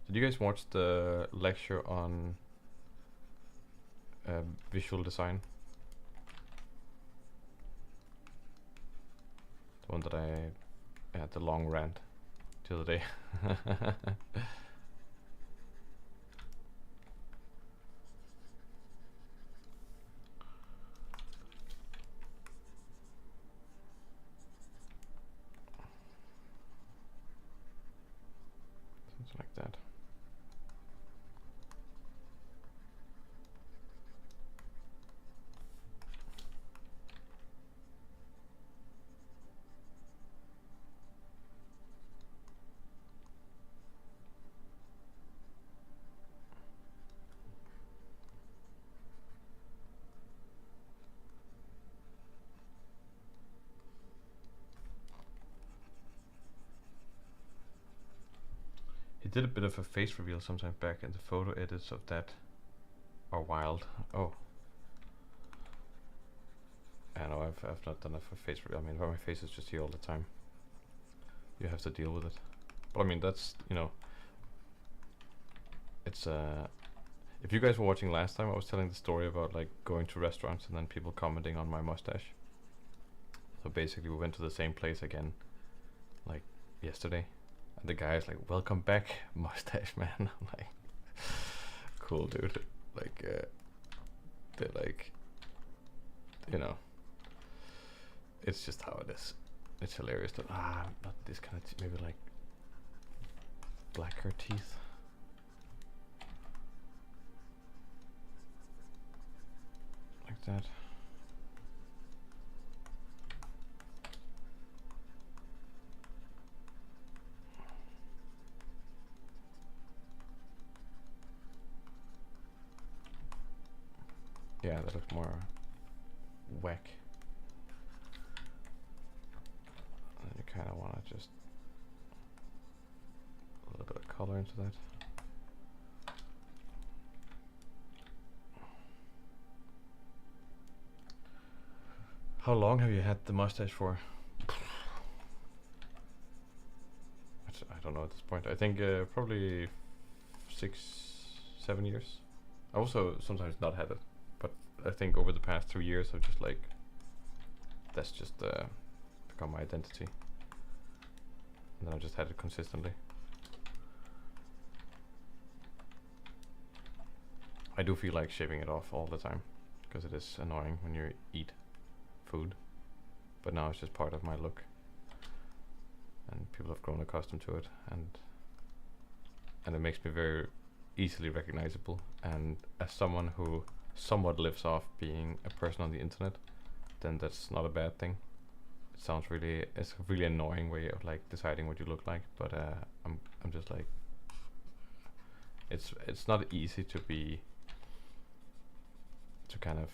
Did you guys watch the lecture on visual design? The one that I had the long rant the other day. Something like that. He did a bit of a face reveal sometime back, and the photo edits of that are wild. Oh. I know I've not done a face reveal. I mean, my face is just here all the time. You have to deal with it. But I mean, that's, you know, it's if you guys were watching last time, I was telling the story about like going to restaurants and then people commenting on my mustache. So basically we went to the same place again like yesterday, and the guy is like, "Welcome back, mustache man." I'm like, cool dude. Like they're like, you know, it's just how it is. It's hilarious that not this kind of maybe like blacker teeth. Like that. Yeah, that looks more whack. And you kind of want to just a little bit of color into that. How long have you had the mustache for? I don't know at this point. I think probably 6, 7 years. I also sometimes not had it, but I think over the past 3 years I've just like, that's just become my identity. And then I've just had it consistently. I do feel like shaving it off all the time, because it is annoying when you eat food, but now it's just part of my look, and people have grown accustomed to it, and it makes me very easily recognizable. And as someone who somewhat lives off being a person on the internet, then that's not a bad thing. It sounds really, it's a really annoying way of like deciding what you look like, but I'm just like, it's not easy to kind of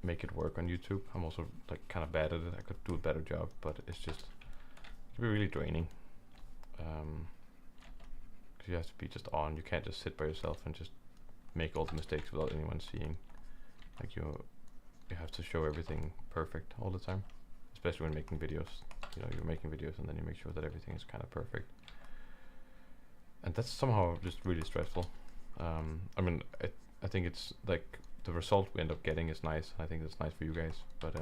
make it work on YouTube. I'm also like kind of bad at it. I could do a better job, but it's just, it can be really draining. Because you have to be just on. You can't just sit by yourself and just make all the mistakes without anyone seeing. Like you have to show everything perfect all the time, especially when making videos. You know, you're making videos and then you make sure that everything is kind of perfect, and that's somehow just really stressful. I mean, I think it's like the result we end up getting is nice. I think it's nice for you guys, but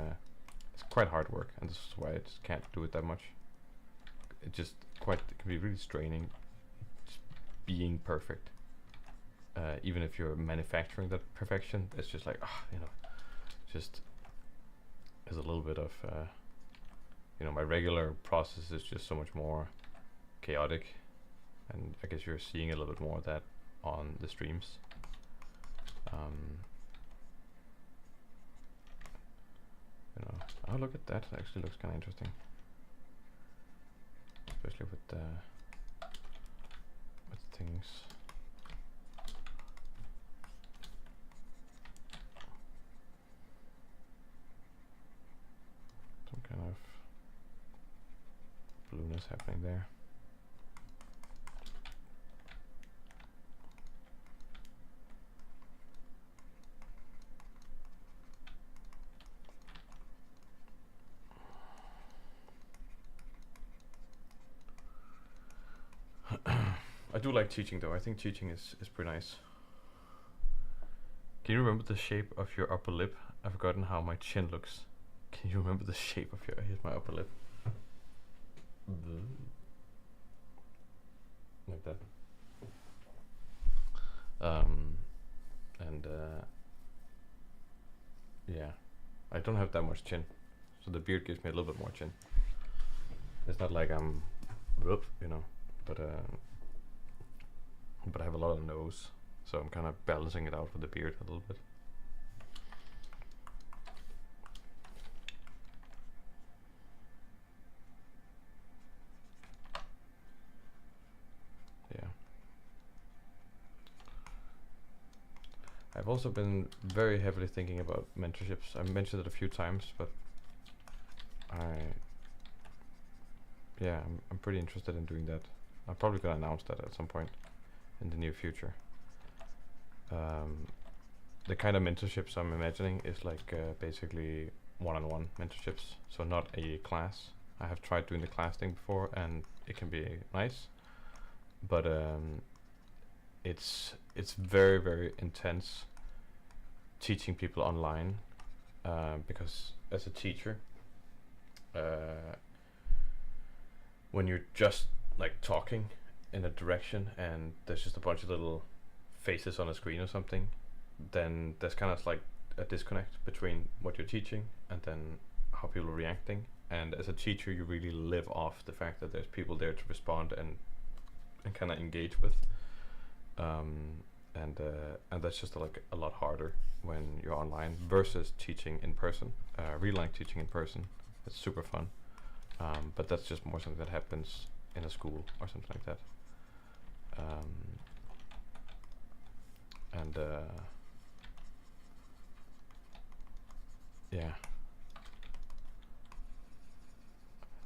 it's quite hard work, and this is why I just can't do it that much. It can be really straining just being perfect. Even if you're manufacturing that perfection, it's just like, you know, just there's a little bit of you know, my regular process is just so much more chaotic, and I guess you're seeing a little bit more of that on the streams. You know, oh, look at that. It actually looks kind of interesting, especially with things. Some kind of blueness happening there. I do like teaching though. I think teaching is pretty nice. Can you remember the shape of your upper lip? I've forgotten how my chin looks. Can you remember the shape of your... Here's my upper lip. Like that. Yeah, I don't have that much chin, so the beard gives me a little bit more chin. It's not like I'm, you know, but but I have a lot of nose, so I'm kind of balancing it out with the beard a little bit. Yeah. I've also been very heavily thinking about mentorships. I mentioned it a few times, but I'm pretty interested in doing that. I'm probably gonna announce that at some point in the near future. The kind of mentorships I'm imagining is like basically one-on-one mentorships, so not a class. I have tried doing the class thing before, and it can be nice, but it's very, very intense teaching people online, because as a teacher, when you're just like talking in a direction and there's just a bunch of little faces on a screen or something, then there's kind of like a disconnect between what you're teaching and then how people are reacting. And as a teacher, you really live off the fact that there's people there to respond and kind of engage with, and that's just like a lot harder when you're online versus teaching in person. Really like teaching in person. It's super fun, but that's just more something that happens in a school or something like that. Yeah,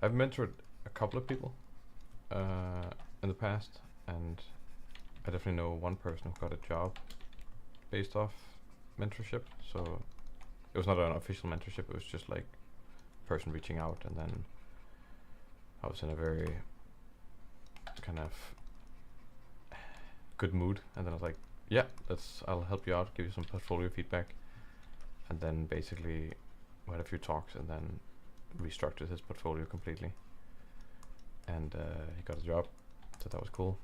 I've mentored a couple of people in the past, and I definitely know one person who got a job based off mentorship. So it was not an official mentorship, it was just like a person reaching out, and then I was in a very kind of good mood, and then I was like, yeah, I'll help you out, give you some portfolio feedback. And then basically we had a few talks, and then restructured his portfolio completely, and he got a job, so that was cool.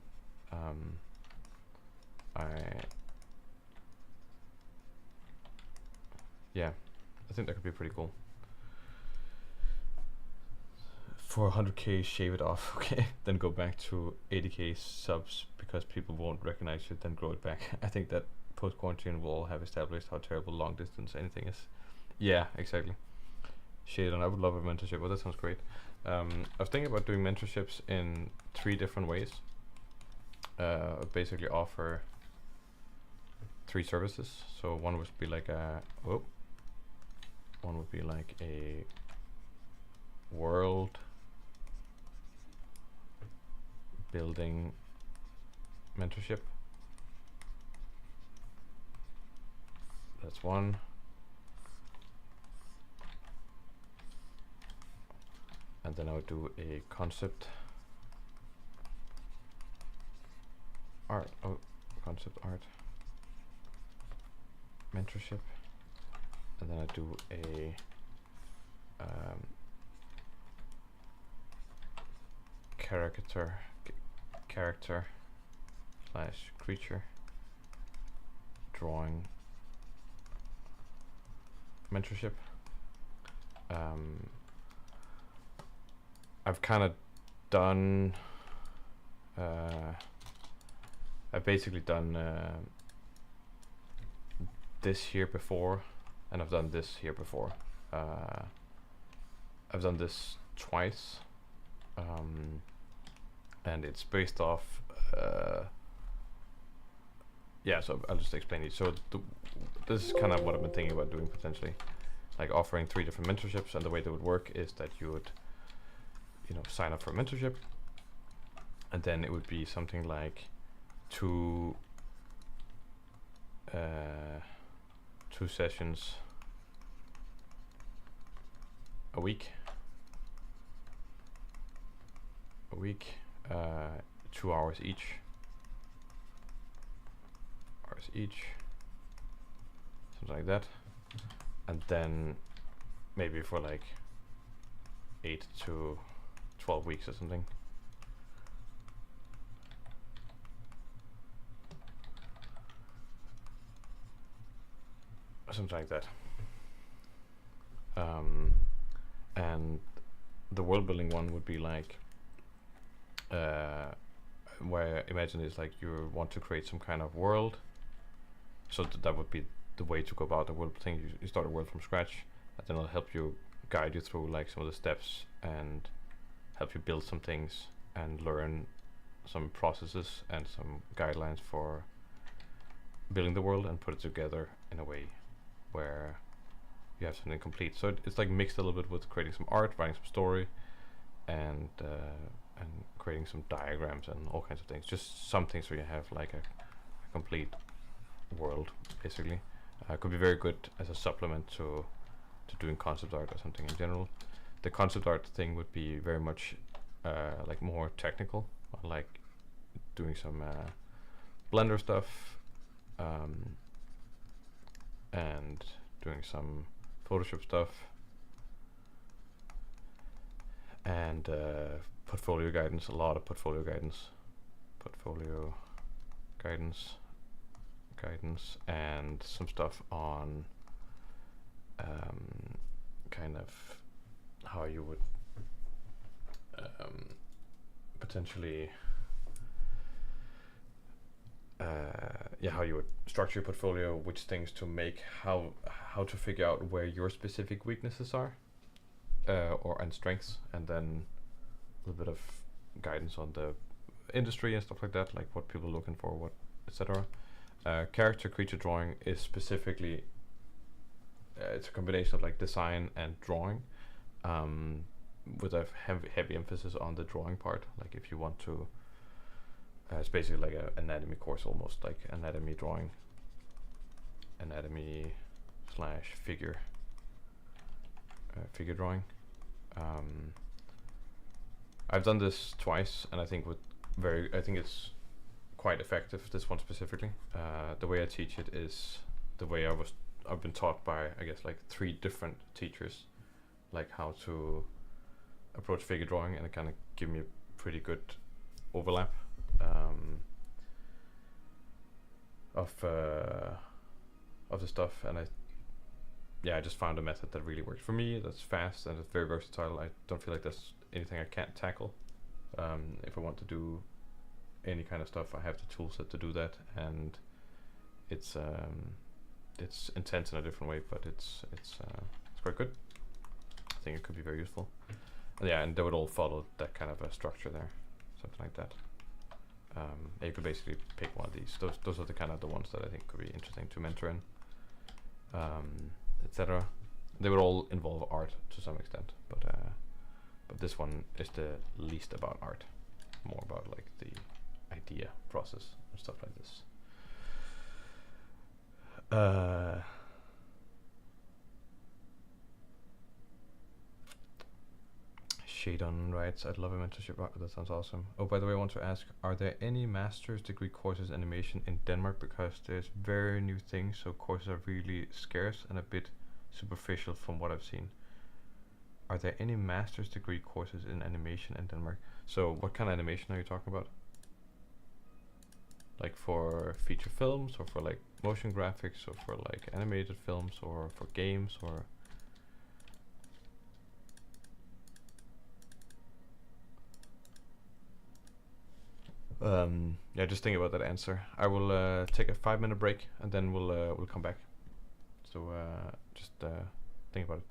I think that could be pretty cool. For 100k, shave it off, okay, then go back to 80k subs because people won't recognize you, then grow it back. I think that post-quarantine will all have established how terrible long distance anything is. Yeah, exactly. Shade on. I would love a mentorship. Well, that sounds great. I was thinking about doing mentorships in 3 different ways. Basically offer 3 services. So one would be like a world building mentorship. That's one. And then I would do a concept art mentorship, and then I do a character slash creature drawing mentorship. I've kind of done I've basically done this here before, and I've done this here before. I've done this twice, and it's based off so I'll just explain it. So this is kind of what I've been thinking about doing potentially, like offering 3 different mentorships, and the way that would work is that you would sign up for a mentorship, and then it would be something like 2 sessions a week, 2 hours each, something like that, and then maybe for like 8 to 12 weeks or something. Something like that. And the world building one would be like where imagine is like you want to create some kind of world, so that would be the way to go about the world thing. You start a world from scratch, and then it'll help you guide you through like some of the steps and help you build some things and learn some processes and some guidelines for building the world and put it together in a way where you have something complete. So it's like mixed a little bit with creating some art, writing some story, and creating some diagrams and all kinds of things. Just some things where you have like a complete world, basically. Could be very good as a supplement to doing concept art or something in general. The concept art thing would be very much like more technical, like doing some Blender stuff, and doing some Photoshop stuff, and portfolio guidance, a lot of portfolio guidance, and some stuff on kind of how you would potentially how you would structure your portfolio, which things to make, how to figure out where your specific weaknesses are, and strengths, and then a little bit of guidance on the industry and stuff like that, like what people are looking for, what etc. Character creature drawing is specifically it's a combination of like design and drawing, with a heavy emphasis on the drawing part. Like if you want to, it's basically like an anatomy course, almost like anatomy drawing, anatomy slash figure drawing. I've done this twice, and I think it's quite effective, this one specifically. The way I teach it is the way I've been taught by, I guess, like 3 different teachers, like how to approach figure drawing, and it kind of give me a pretty good overlap of the stuff, and I just found a method that really works for me, that's fast and it's very versatile. I don't feel like there's anything I can't tackle. If I want to do any kind of stuff, I have the tool set to do that, and it's intense in a different way, but it's quite good. I think it could be very useful. And they would all follow that kind of a structure there, something like that. You could basically pick one of these. Those are the kind of the ones that I think could be interesting to mentor in, etc. They would all involve art to some extent, but this one is the least about art, more about like the idea process and stuff like this. Shadon writes, I'd love a mentorship. That sounds awesome. Oh, by the way, I want to ask, are there any master's degree courses in animation in Denmark? Because there's very new things, so courses are really scarce and a bit superficial from what I've seen. Are there any master's degree courses in animation in Denmark? So what kind of animation are you talking about? Like for feature films, or for like motion graphics, or for like animated films, or for games, or... yeah, just think about that answer. I will take a 5-minute break, and then we'll come back. So just think about it.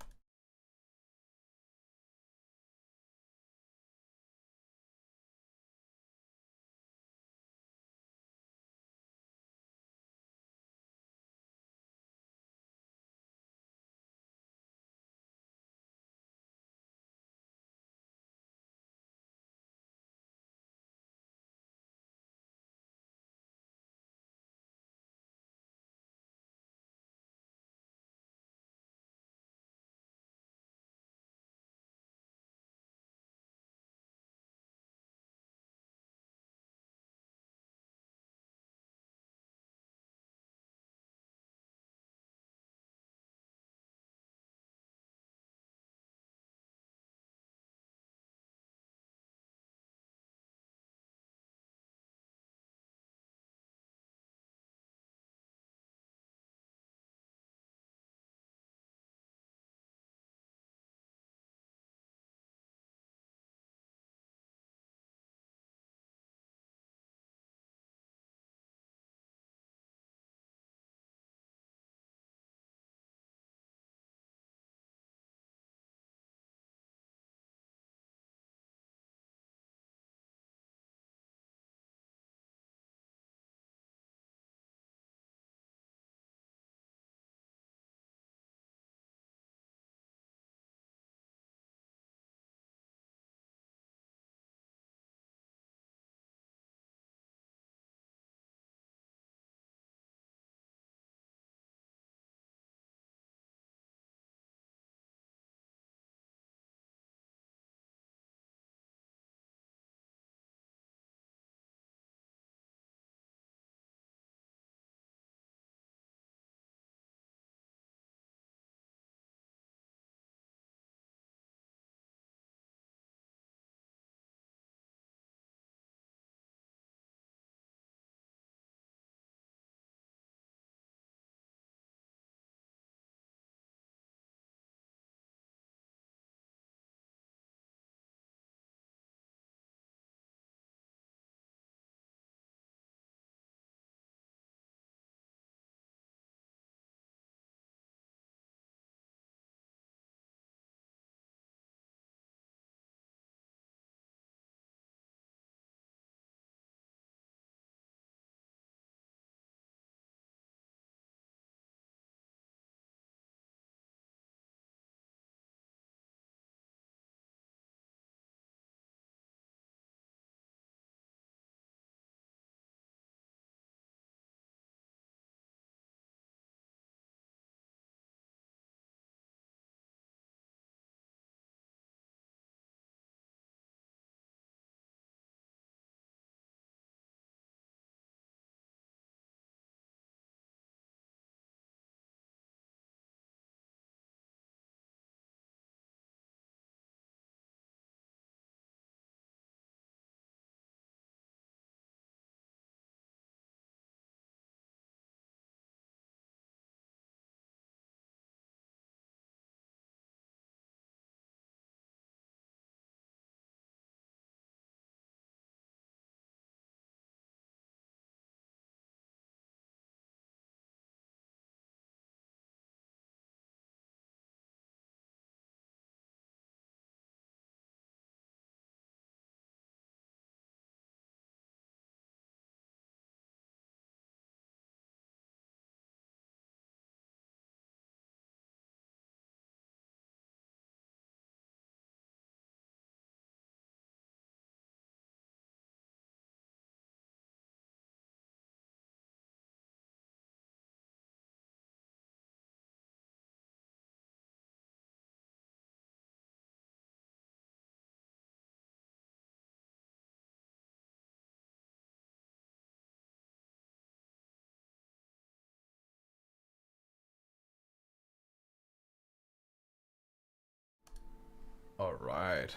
All right,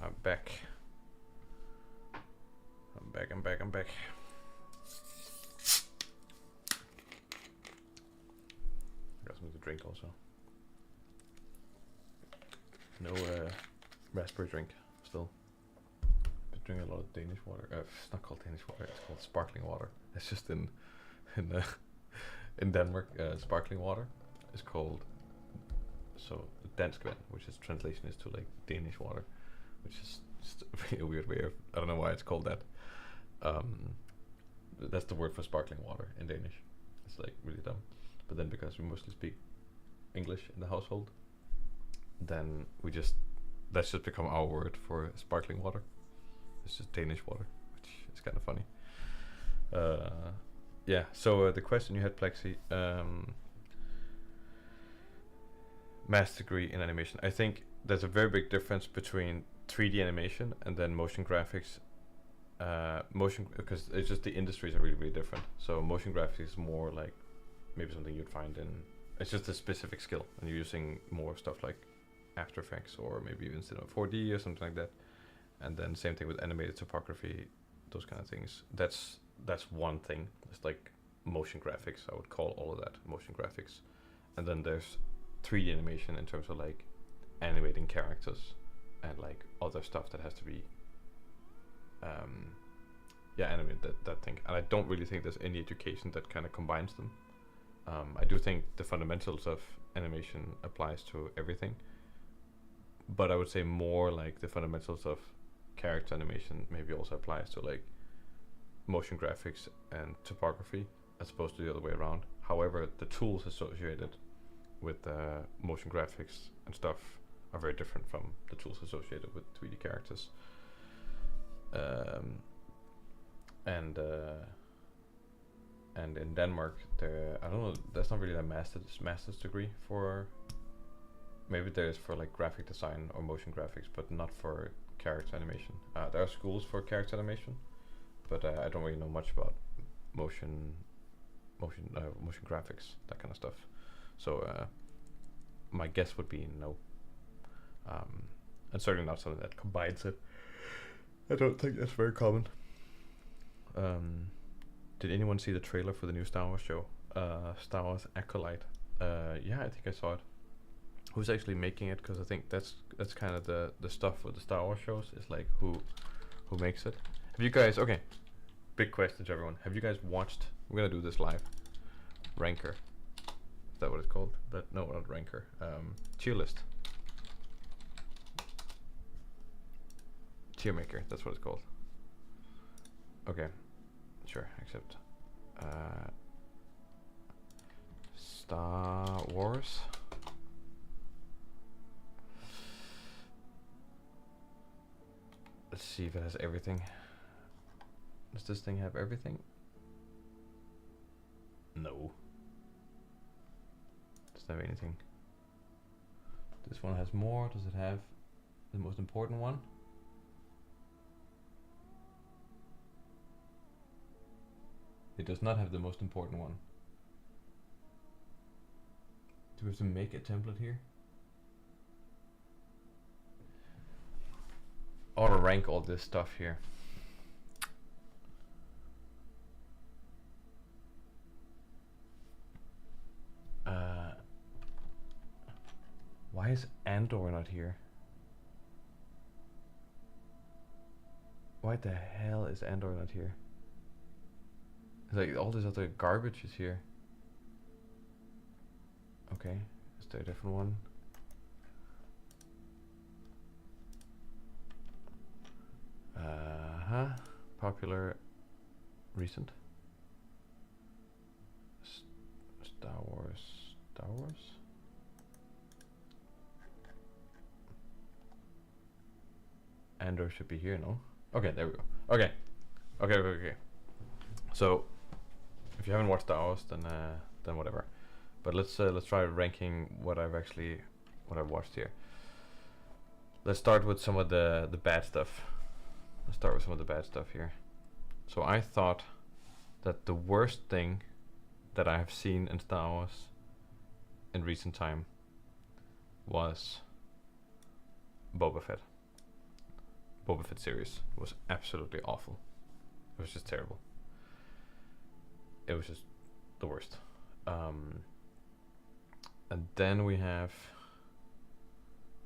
I'm back. I'm back. Got something to drink also. No raspberry drink still. Been drinking a lot of Danish water. It's not called Danish water. It's called sparkling water. It's just in Denmark. Sparkling water is called dansk vand, which is translation is to like Danish water, which is just a really weird way of, I don't know why it's called that. That's the word for sparkling water in Danish. It's like really dumb. But then because we mostly speak English in the household, then that's just become our word for sparkling water. It's just Danish water, which is kind of funny. Yeah, so the question you had, Plexi, master's degree in animation. I think there's a very big difference between 3D animation and then motion graphics. Motion, because it's just the industries are really, really different. So motion graphics is more like maybe something you'd find in, it's just a specific skill, and you're using more stuff like After Effects or maybe even Cinema 4D or something like that. And then same thing with animated topography, those kind of things. That's one thing. It's like motion graphics. I would call all of that motion graphics. And then there's 3D animation in terms of like animating characters and like other stuff that has to be animate that thing. And I don't really think there's any education that kind of combines them. I do think the fundamentals of animation applies to everything, but I would say more like the fundamentals of character animation maybe also applies to like motion graphics and topography as opposed to the other way around. However, the tools associated with motion graphics and stuff are very different from the tools associated with 3D characters. And in Denmark, I don't know, that's not really a master's degree for, maybe there's for like graphic design or motion graphics, but not for character animation. There are schools for character animation, but I don't really know much about motion graphics, that kind of stuff. So my guess would be no. And certainly not something that combines it. I don't think that's very common. Did anyone see the trailer for the new Star Wars show? Star Wars Acolyte. Yeah, I think I saw it. Who's actually making it? Because I think that's kind of the stuff with the Star Wars shows, is like who makes it. Have you guys, okay, big question to everyone. Have you guys watched, we're gonna do this live, Ranker. Is that what it's called? No, not Ranker. Tier list. Tier maker, that's what it's called. Okay, sure, accept. Star Wars. Let's see if it has everything. Does this thing have everything? No. Doesn't have anything. This one has more. Does it have the most important one? It does not have the most important one. Do we have to make a template here? Auto rank all this stuff here. Why is Andor not here? Why the hell is Andor not here? It's like all this other garbage is here. Okay, is there a different one? Popular, recent. Star Wars. Andor should be here, no? Okay, there we go. Okay. So, if you haven't watched Star Wars, then whatever. But let's try ranking what I've watched here. Let's start with some of the bad stuff. Let's start with some of the bad stuff here. So I thought that the worst thing that I have seen in Star Wars in recent time was Boba Fett. Boba Fett series was absolutely awful. It was just terrible. It was just the worst. And then we have,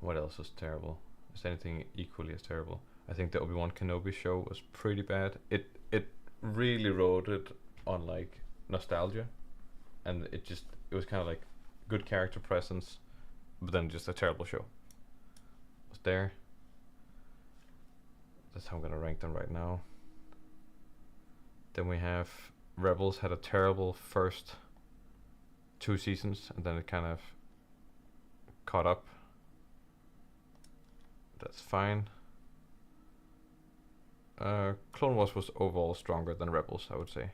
what else was terrible? Is anything equally as terrible? I think the Obi-Wan Kenobi show was pretty bad. It really rode it on like nostalgia, and it was kind of like good character presence, but then just a terrible show. Was there? That's how I'm gonna rank them right now. Then we have Rebels had a terrible first 2 seasons, and then it kind of caught up. That's fine. Clone Wars was overall stronger than Rebels, I would say.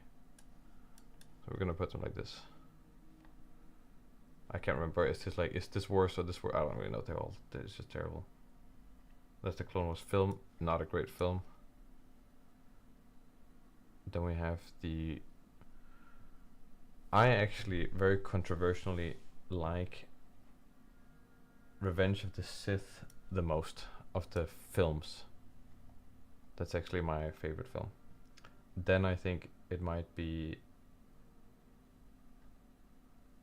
So we're gonna put them like this. I can't remember. Is this worse or this worse? I don't really know. It's just terrible. That's the Clone Wars film. Not a great film. Then we have I actually very controversially like Revenge of the Sith the most of the films. That's actually my favorite film. Then I think it might be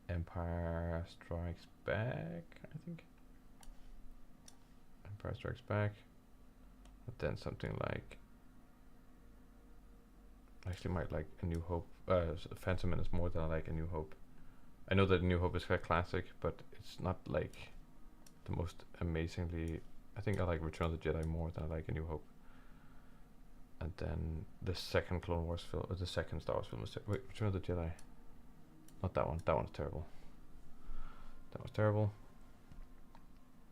Empire Strikes Back, I think. Empire Strikes Back. But then something like, I actually might like A New Hope. Phantom Menace more than I like A New Hope. I know that A New Hope is quite classic, but it's not like the most amazingly. I think I like Return of the Jedi more than I like A New Hope. And then the second Clone Wars film, or the second Star Wars film is wait, Return of the Jedi. Not that one. That one's terrible. That was terrible.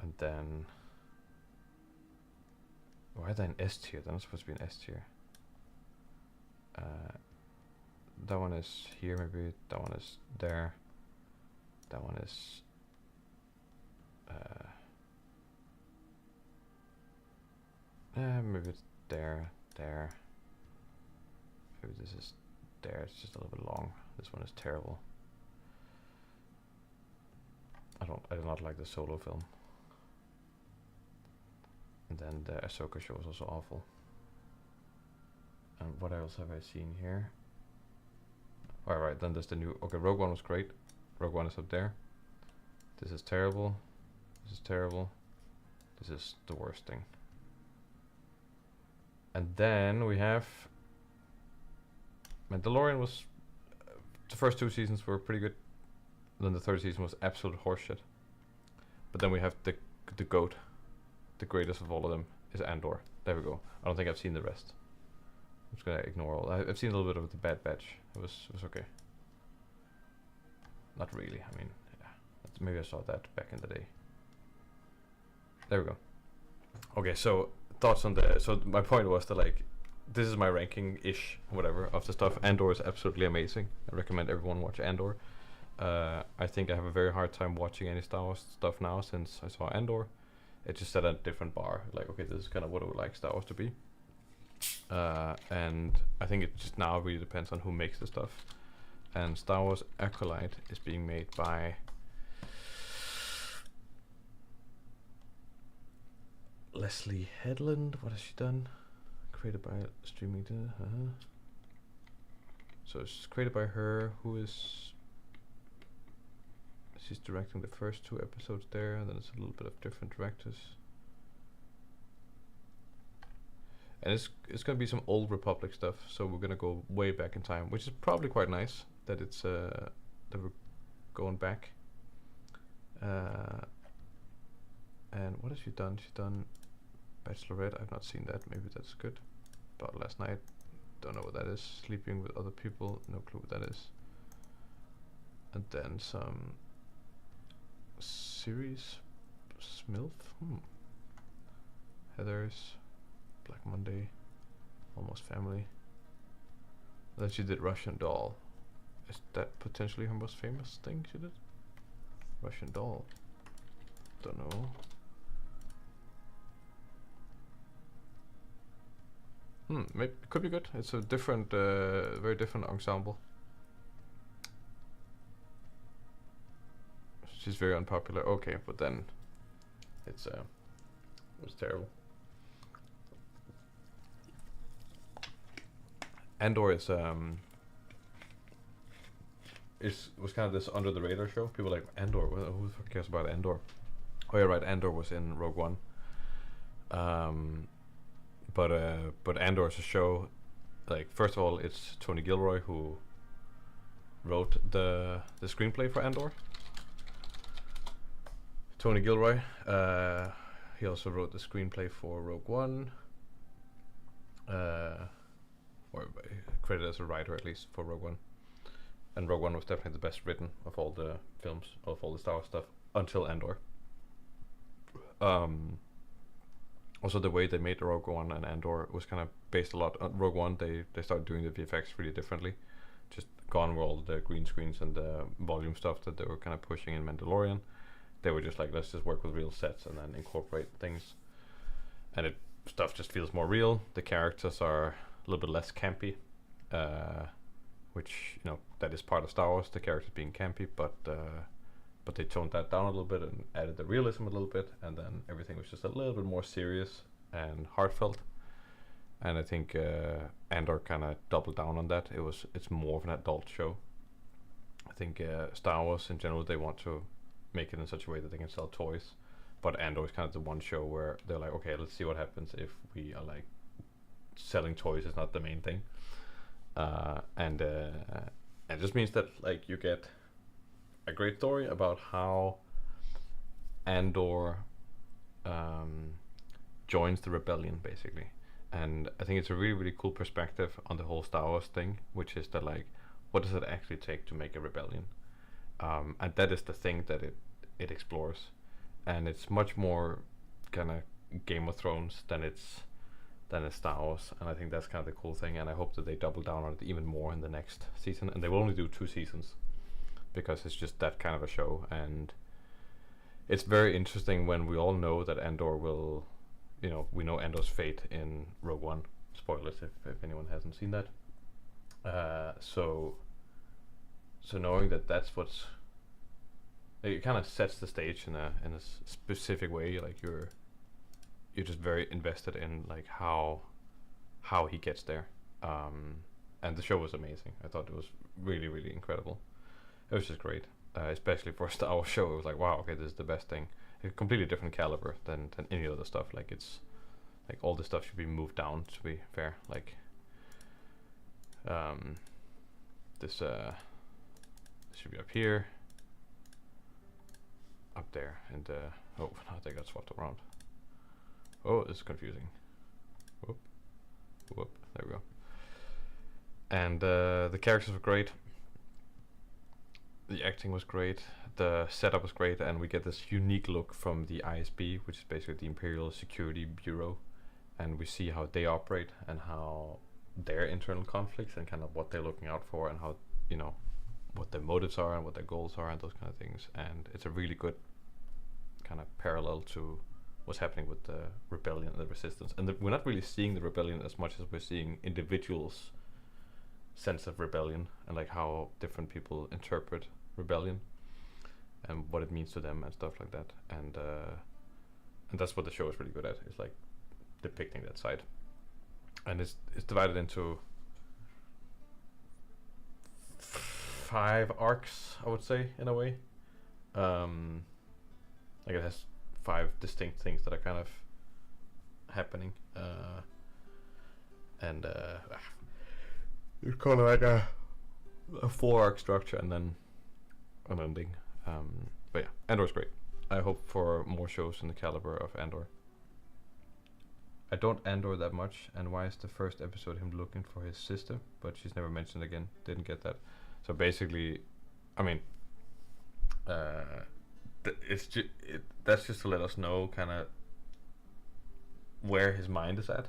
And then, why is that an S tier? That's not supposed to be an S tier. That one is here, maybe. That one is there. That one is. Maybe it's there. There. Maybe this is there. It's just a little bit long. This one is terrible. I do not like the Solo film. And then the Ahsoka show is also awful. And what else have I seen here? Alright, then there's the new. Okay, Rogue One was great. Rogue One is up there. This is terrible. This is terrible. This is the worst thing. And then we have Mandalorian was the first 2 seasons were pretty good. Then the 3rd season was absolute horseshit. But then we have the GOAT, the greatest of all of them is Andor. There we go. I don't think I've seen the rest. I'm just gonna ignore all. I've seen a little bit of the Bad Batch. It was okay. Not really. I mean, yeah. Maybe I saw that back in the day. There we go. Okay, so thoughts on the. So my point was that like, this is my ranking-ish, whatever, of the stuff. Andor is absolutely amazing. I recommend everyone watch Andor. I think I have a very hard time watching any Star Wars stuff now since I saw Andor. It just set a different bar. Like, okay, this is kind of what I would like Star Wars to be. And I think it just now really depends on who makes the stuff. And Star Wars Acolyte is being made by Leslie Headland. What has she done? Created by streaming. So it's created by her, who is. She's directing the first 2 episodes there, and then it's a little bit of different directors. And it's gonna be some old Republic stuff, so we're gonna go way back in time, which is probably quite nice that it's that we're going back. And what has she done? She's done Bachelorette. I've not seen that. Maybe that's good. About last night. Don't know what that is. Sleeping with other people. No clue what that is. And then some series. Smilf. Heathers. Black Monday. Almost Family. Then she did Russian Doll. Is that potentially her most famous thing she did? Russian Doll. Don't know. Maybe could be good. It's a different, very different ensemble. She's very unpopular. Okay, but then it's It was terrible. Andor was kind of this under the radar show. People were like Andor. Who the fuck cares about Andor? Oh yeah, right. Andor was in Rogue One. But Andor is a show. Like, first of all, it's Tony Gilroy who wrote the screenplay for Andor. Tony Gilroy. He also wrote the screenplay for Rogue One. Or credited as a writer at least for Rogue One. And Rogue One was definitely the best written of all the films, of all the Star Wars stuff, until Andor. Also, the way they made Rogue One and Andor was kind of based a lot on Rogue One. They started doing the VFX really differently. Just gone were all the green screens and the volume stuff that they were kind of pushing in Mandalorian. They were just like, let's just work with real sets and then incorporate things. And stuff just feels more real. The characters are a little bit less campy, which, that is part of Star Wars, the characters being campy, but they toned that down a little bit and added the realism a little bit, and then everything was just a little bit more serious and heartfelt. And I think Andor kind of doubled down on that. It's more of an adult show. I think Star Wars in general, they want to make it in such a way that they can sell toys, but Andor is kind of the one show where they're like, okay, let's see what happens if we are like selling toys is not the main thing. And it just means that like you get a great story about how Andor joins the rebellion, basically. And I think it's a really, really cool perspective on the whole Star Wars thing, which is that like, what does it actually take to make a rebellion? And that is the thing that it explores, and it's much more kind of Game of Thrones than it's Star Wars, and I think that's kind of the cool thing. And I hope that they double down on it even more in the next season, and they will only do 2 seasons because it's just that kind of a show. And it's very interesting when we all know that Andor will, we know Andor's fate in Rogue One. Spoilers if anyone hasn't seen that. So knowing that that's what's, it kind of sets the stage in a specific way. Like you're just very invested in like how he gets there. And the show was amazing. I thought it was really, really incredible. It was just great, especially for a Star Wars show. It was like, wow, okay, this is the best thing. A completely different caliber than any other stuff. Like it's like all the stuff should be moved down, to be fair. Like this should be up here, up there, and oh, I think got swapped around. Oh, this is confusing. Whoop, there we go. And the characters were great. The acting was great. The setup was great, and we get this unique look from the ISB, which is basically the Imperial Security Bureau, and we see how they operate and how their internal conflicts and kind of what they're looking out for, and how what their motives are and what their goals are and those kind of things. And it's a really good kind of parallel to what's happening with the rebellion and the resistance. And we're not really seeing the rebellion as much as we're seeing individuals' sense of rebellion and like how different people interpret rebellion and what it means to them and stuff like that. And that's what the show is really good at. It's like depicting that side. And it's divided into 5 arcs, I would say, in a way. Like it has 5 distinct things that are kind of happening, and it's kind of like a 4-arc structure and then an ending. But yeah, Andor's great. I hope for more shows in the caliber of Andor. I don't Andor that much, and why is the first episode him looking for his sister, but she's never mentioned again? Didn't get that. So basically, I mean, that's just to let us know kind of where his mind is at.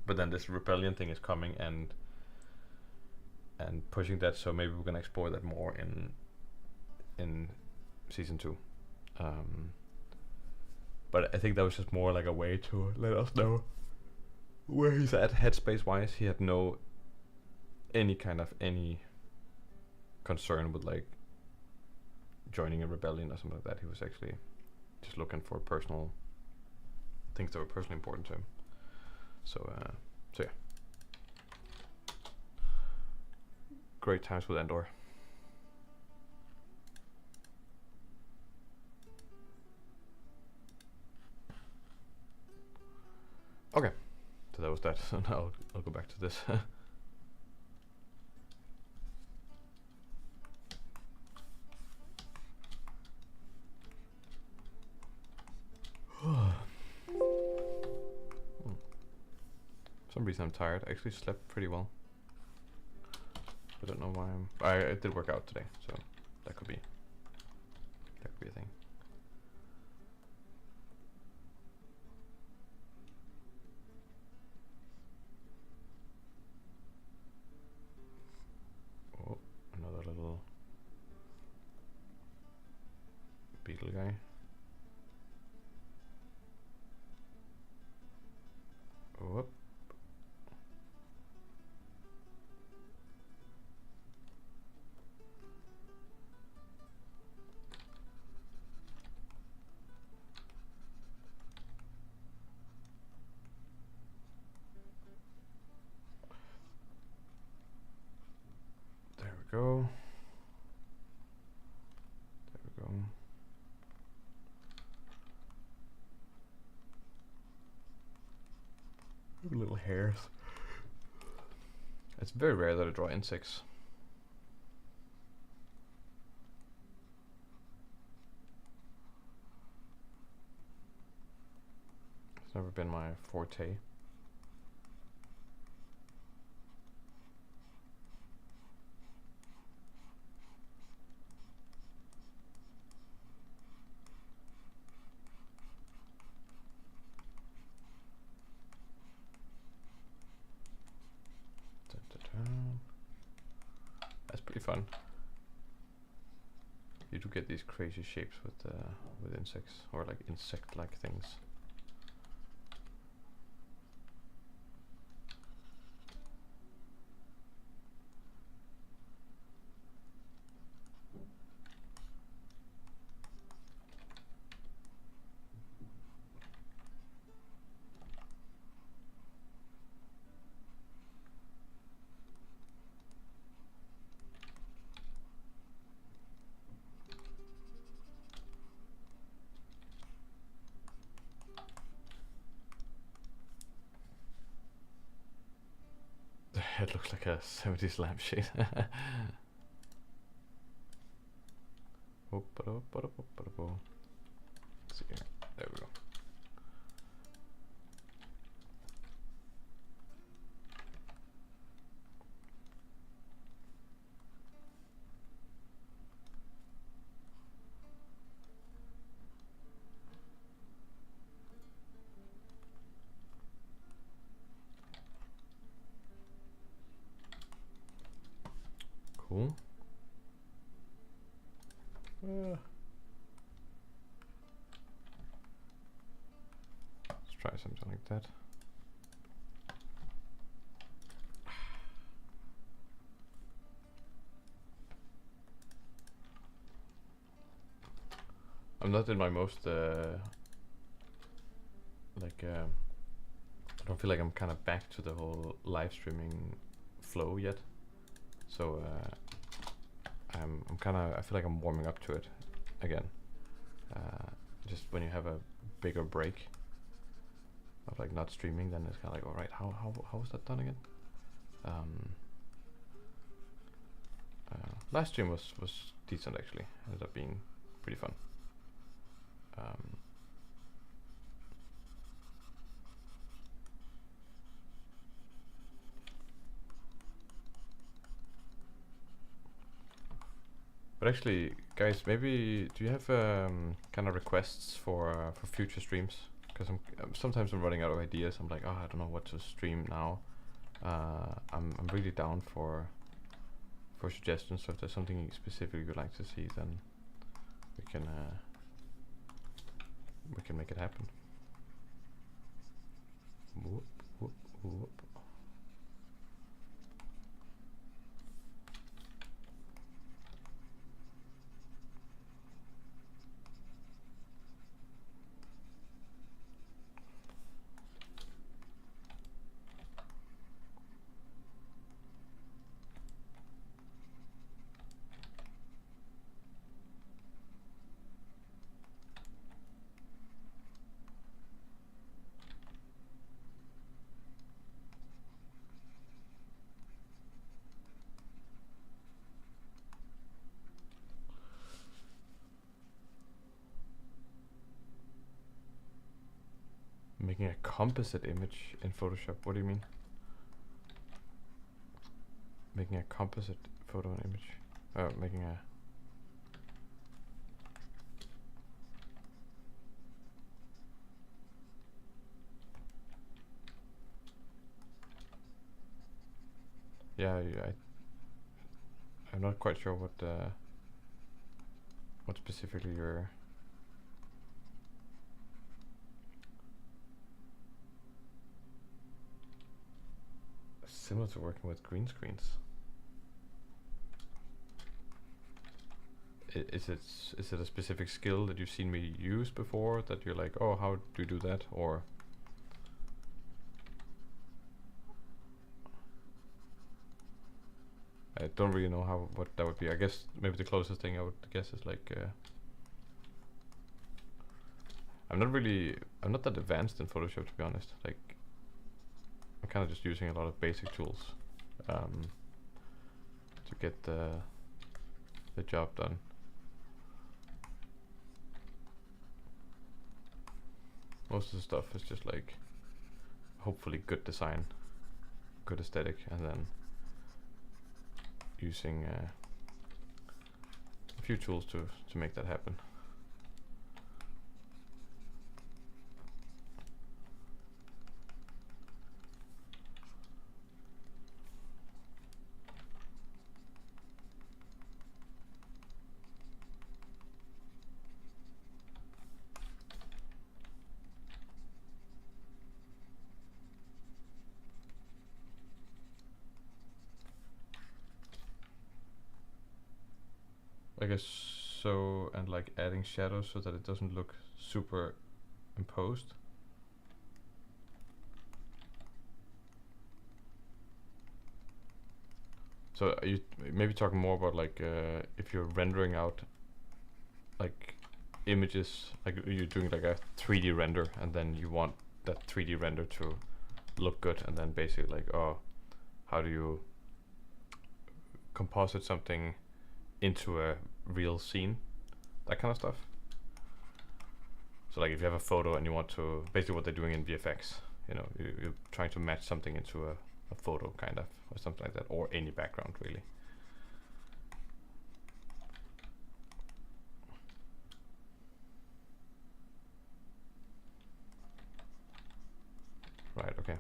But then this rebellion thing is coming and pushing that. So maybe we're gonna explore that more in season 2. But I think that was just more like a way to let us know where he's at headspace wise. He had any concern with like joining a rebellion or something like that. He was actually just looking for personal things that were personally important to him. So yeah, great times with Endor. Okay, so that was that. So now I'll go back to this. For some reason I'm tired. I actually slept pretty well. I don't know why I did work out today, so that could be a thing. Oh, another little beetle guy. Whoop. There we go. There we go. Little hairs. It's very rare that I draw insects. It's never been my forte. That's pretty fun. You do get these crazy shapes with insects, or like insect-like things. The head looks like a 70s lampshade. Let's see here. There we go. Cool. Let's try something like that. I'm not in my most I don't feel like I'm kind of back to the whole live streaming flow yet. So I feel like I'm warming up to it again. Just when you have a bigger break of like not streaming, then it's kind of like, all right, how was that done again? Last stream was decent actually. Ended up being pretty fun. But actually, guys, maybe do you have kind of requests for future streams? Because sometimes I'm running out of ideas. I'm like, oh, I don't know what to stream now. I'm really down for suggestions. So if there's something specific you'd like to see, then we can make it happen. Whoop, whoop, whoop. Making a composite image in Photoshop. What do you mean? Making a composite photo and image. Oh, making a... Yeah, I'm not quite sure what specifically you're... Similar to working with green screens. Is it a specific skill that you've seen me use before that you're like, oh, how do you do that? Or I don't really know what that would be. I guess maybe the closest thing I would guess is like I'm not that advanced in Photoshop, to be honest. Like I'm kind of just using a lot of basic tools to get the job done. Most of the stuff is just like hopefully good design, good aesthetic, and then using a few tools to make that happen. I guess so, and like adding shadows so that it doesn't look super imposed. So are you maybe talking more about like if you're rendering out like images, like you're doing like a 3D render, and then you want that 3D render to look good, and then basically like, oh, how do you composite something into a real scene, that kind of stuff. So like if you have a photo and you want to, basically what they're doing in VFX, you know, you're trying to match something into a photo kind of, or something like that, or any background really. Right, okay.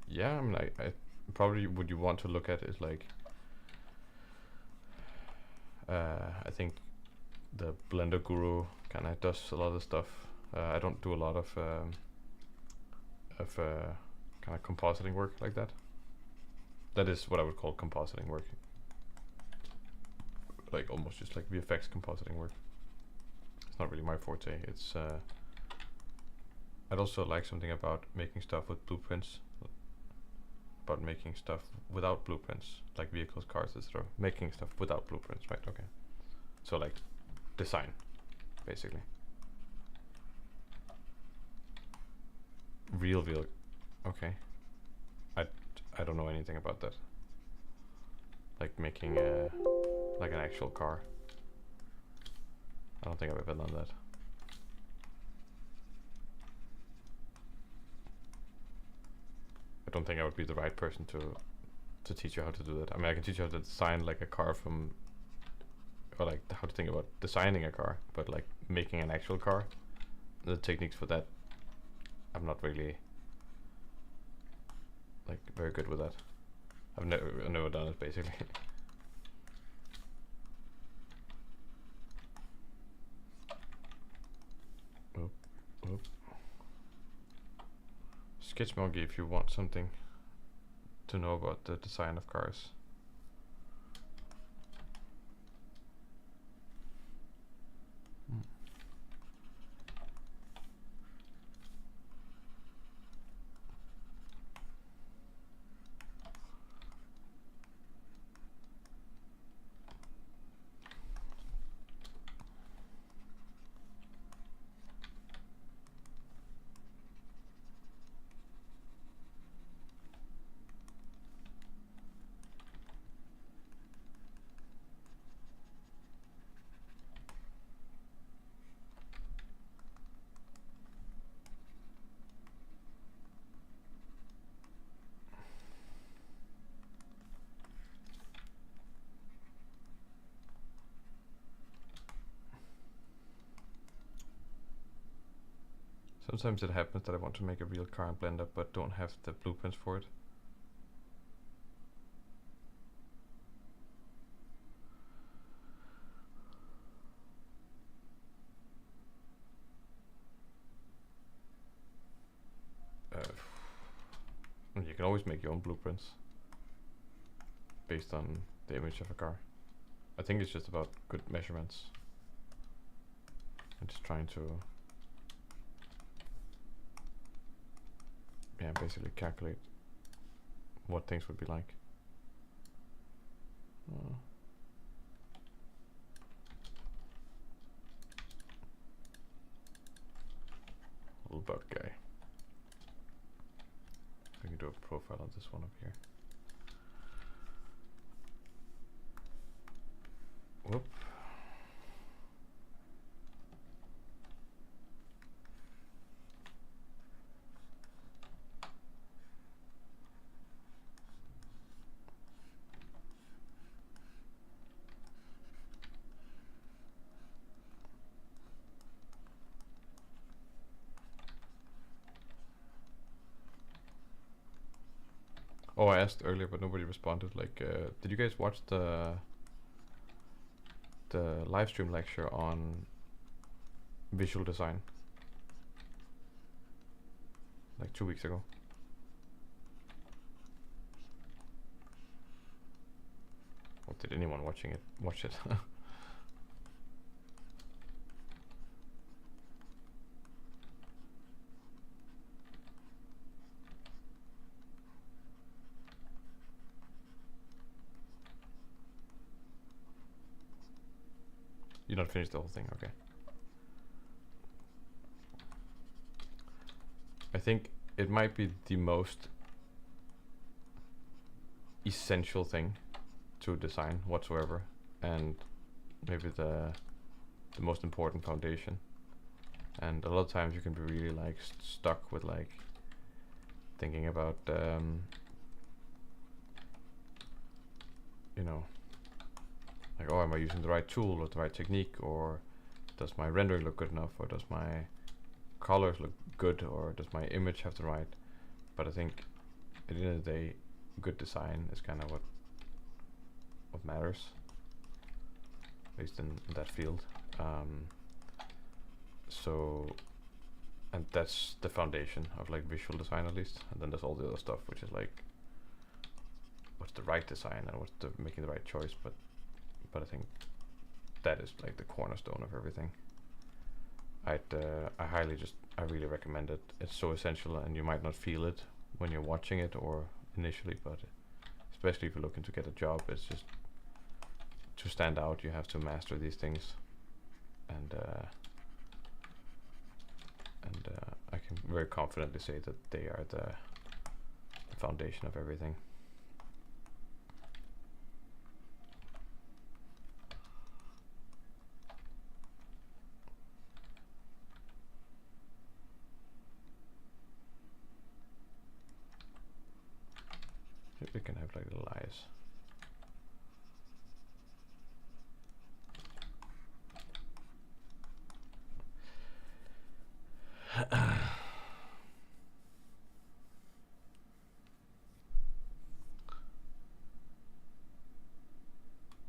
Yeah, I mean, I probably what you want to look at is like, I think the Blender Guru kind of does a lot of stuff. I don't do a lot of kind of compositing work like that. That is what I would call compositing work. Like almost just like VFX compositing work. It's not really my forte. It's I'd also like something about making stuff with blueprints. About making stuff without blueprints, like vehicles, cars, etc. Making stuff without blueprints, right? Okay. So like design, basically. Real. Okay. I don't know anything about that. Like making like an actual car. I don't think I've ever done that. I don't think I would be the right person to teach you how to do that. I mean, I can teach you how to design like a car from, or like how to think about designing a car, but like making an actual car, the techniques for that, I'm not really like very good with that. I've never done it basically. Oop. Sketch monkey if you want something to know about the design of cars. Sometimes it happens that I want to make a real car in Blender but don't have the blueprints for it. You can always make your own blueprints based on the image of a car. I think it's just about good measurements and just trying to basically calculate what things would be like. Little bug guy. I can do a profile on this one up here. Whoop. Oh, I asked earlier, but nobody responded. Like, did you guys watch the live stream lecture on visual design? Like 2 weeks ago. Or did anyone watch it? You not finished the whole thing, okay. I think it might be the most essential thing to design whatsoever, and maybe the most important foundation. And a lot of times you can be really like stuck with like thinking about you know, like, oh, am I using the right tool or the right technique, or does my rendering look good enough, or does my colors look good, or does my image have the right? But I think at the end of the day, good design is kind of what matters, at least in that field. So, and that's the foundation of like visual design, at least. And then there's all the other stuff, which is like, what's the right design and what's the making the right choice. But I think that is like the cornerstone of everything. I really recommend it. It's so essential, and you might not feel it when you're watching it or initially, but especially if you're looking to get a job, it's just to stand out. You have to master these things, and I can very confidently say that they are the foundation of everything. We can have like little eyes.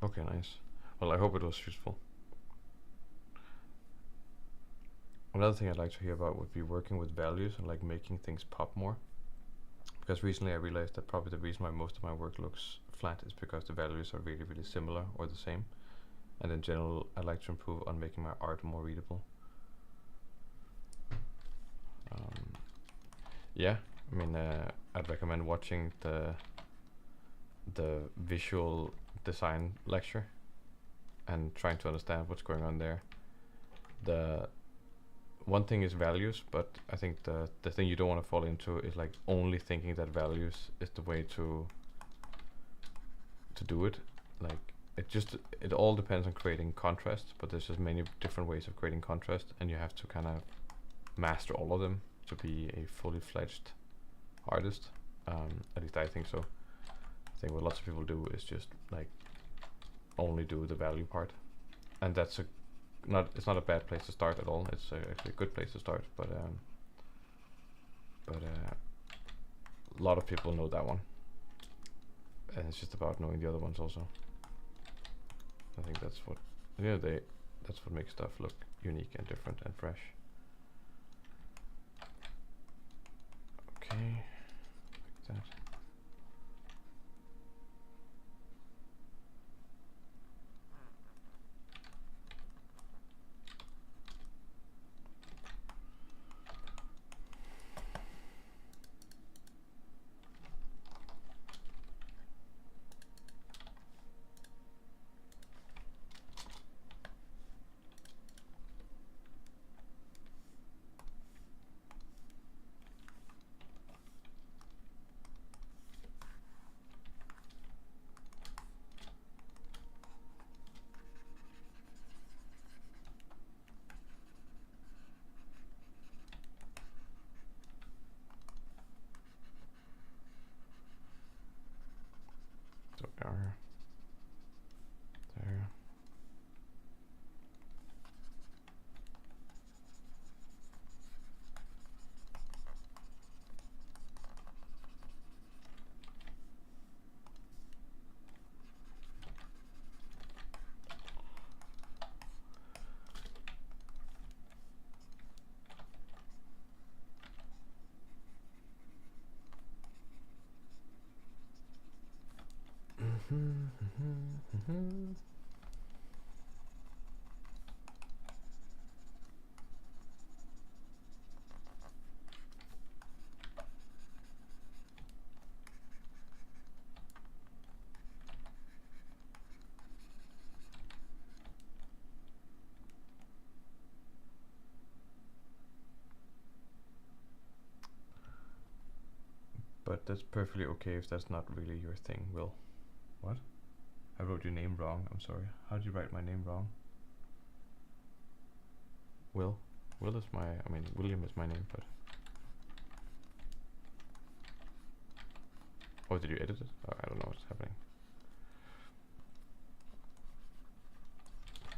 Okay, nice. Well, I hope it was useful. Another thing I'd like to hear about would be working with values and like making things pop more. Because recently I realized that probably the reason why most of my work looks flat is because the values are really, really similar or the same. And in general, I'd like to improve on making my art more readable. Yeah, I mean, I'd recommend watching the visual design lecture and trying to understand what's going on there. The one thing is values, but I think the thing you don't want to fall into is like only thinking that values is the way to do it. Like it all depends on creating contrast, but there's just many different ways of creating contrast, and you have to kind of master all of them to be a fully fledged artist. At least I think so. I think what lots of people do is just like only do the value part, and that's it's not a bad place to start at all. It's actually a good place to start, but but a lot of people know that one, and it's just about knowing the other ones also. I think that's what, at the end of the day, that's what makes stuff look unique and different and fresh. Okay, like that. So there. But that's perfectly okay if that's not really your thing, Will. What? I wrote your name wrong, I'm sorry. How did you write my name wrong? Will? Will is my, I mean, William is my name, but... Oh, did you edit it? Oh, I don't know what's happening.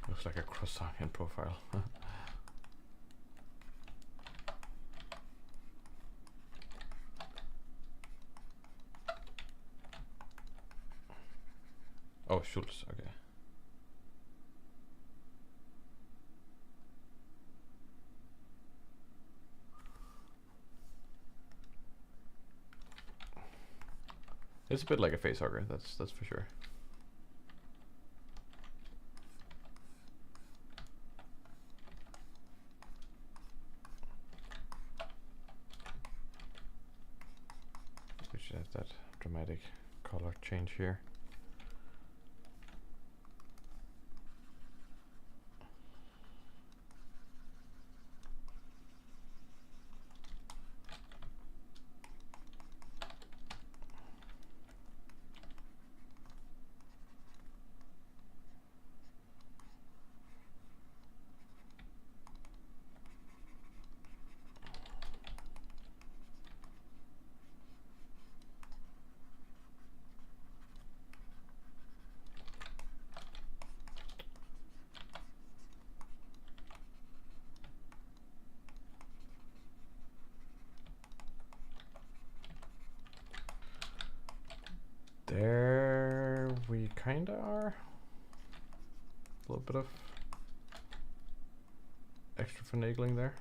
Looks like a croissant profile. Oh, Schultz, okay. It's a bit like a facehugger, that's for sure. We should have that dramatic color change here. There we kinda are. A little bit of extra finagling there.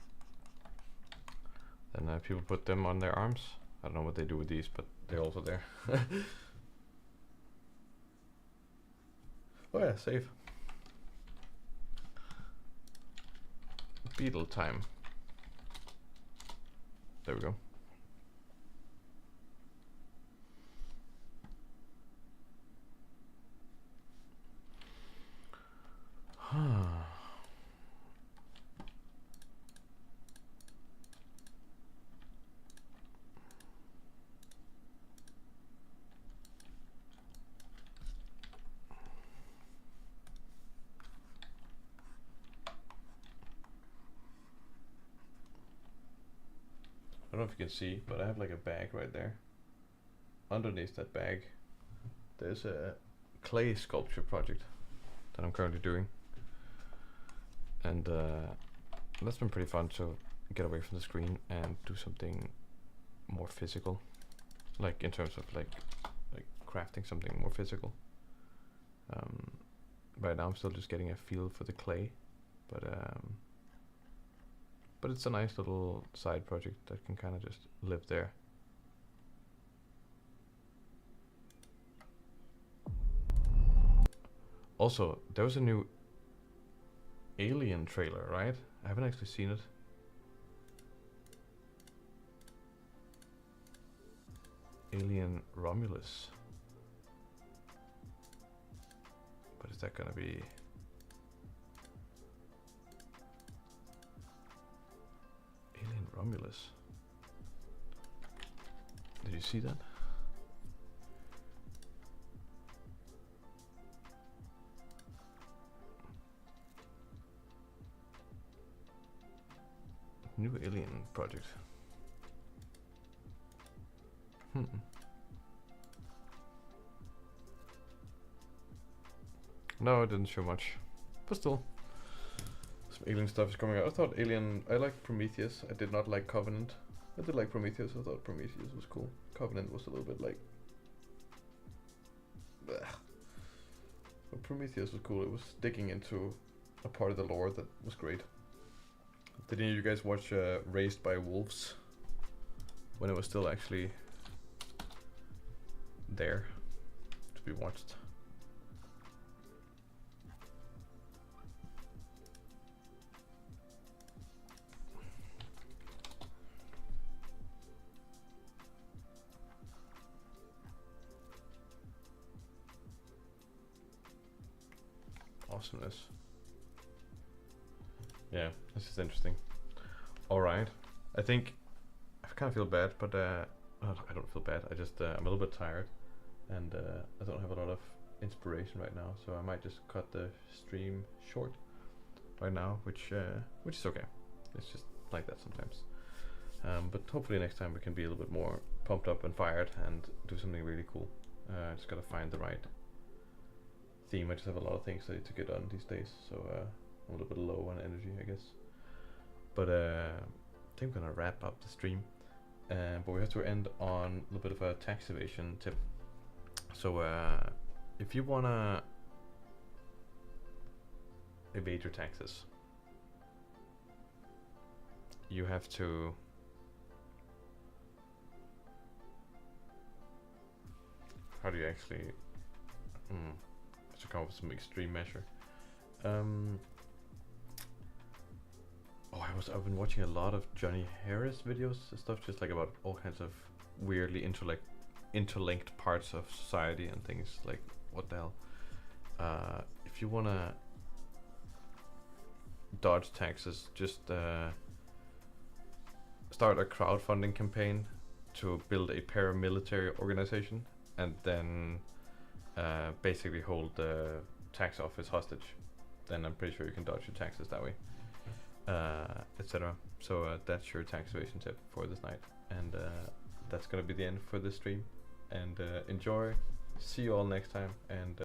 Then people put them on their arms. I don't know what they do with these, but they're also there. Oh yeah, save. Beetle time. There we go. I don't know if you can see, but I have like a bag right there. Underneath that bag, there's a clay sculpture project that I'm currently doing. And that's been pretty fun to get away from the screen and do something more physical, like in terms of like crafting something more physical. Right now I'm still just getting a feel for the clay, but it's a nice little side project that can kind of just live there. Also, there was a new Alien trailer, right? I haven't actually seen it. Alien Romulus. But is that gonna be... Alien Romulus? Did you see that? New Alien project. No, it didn't show much, but still, some Alien stuff is coming out. I thought Alien. I liked Prometheus. I did not like Covenant. I did like Prometheus. I thought Prometheus was cool. Covenant was a little bit like... bleh. But Prometheus was cool. It was digging into a part of the lore that was great. Did any of you guys watch Raised by Wolves? When it was still actually there to be watched. Awesomeness. Yeah, this is interesting. Alright, I think I kind of feel bad, but I don't feel bad. I just I'm a little bit tired, and I don't have a lot of inspiration right now, so I might just cut the stream short right now, which is okay. It's just like that sometimes. But hopefully next time we can be a little bit more pumped up and fired and do something really cool. I just gotta find the right theme. I just have a lot of things I need to get done these days, so I'm a little bit low on energy, I guess. But I think I'm gonna wrap up the stream. But we have to end on a little bit of a tax evasion tip. So if you wanna evade your taxes, you have to how do you actually to come up with some extreme measure? I've been watching a lot of Johnny Harris videos and stuff, just like about all kinds of weirdly interlinked parts of society and things like, what the hell. If you wanna dodge taxes, just start a crowdfunding campaign to build a paramilitary organization, and then basically hold the tax office hostage. Then I'm pretty sure you can dodge your taxes that way, etc. So that's your tax evasion tip for this night, and that's gonna be the end for this stream. And enjoy. See you all next time, and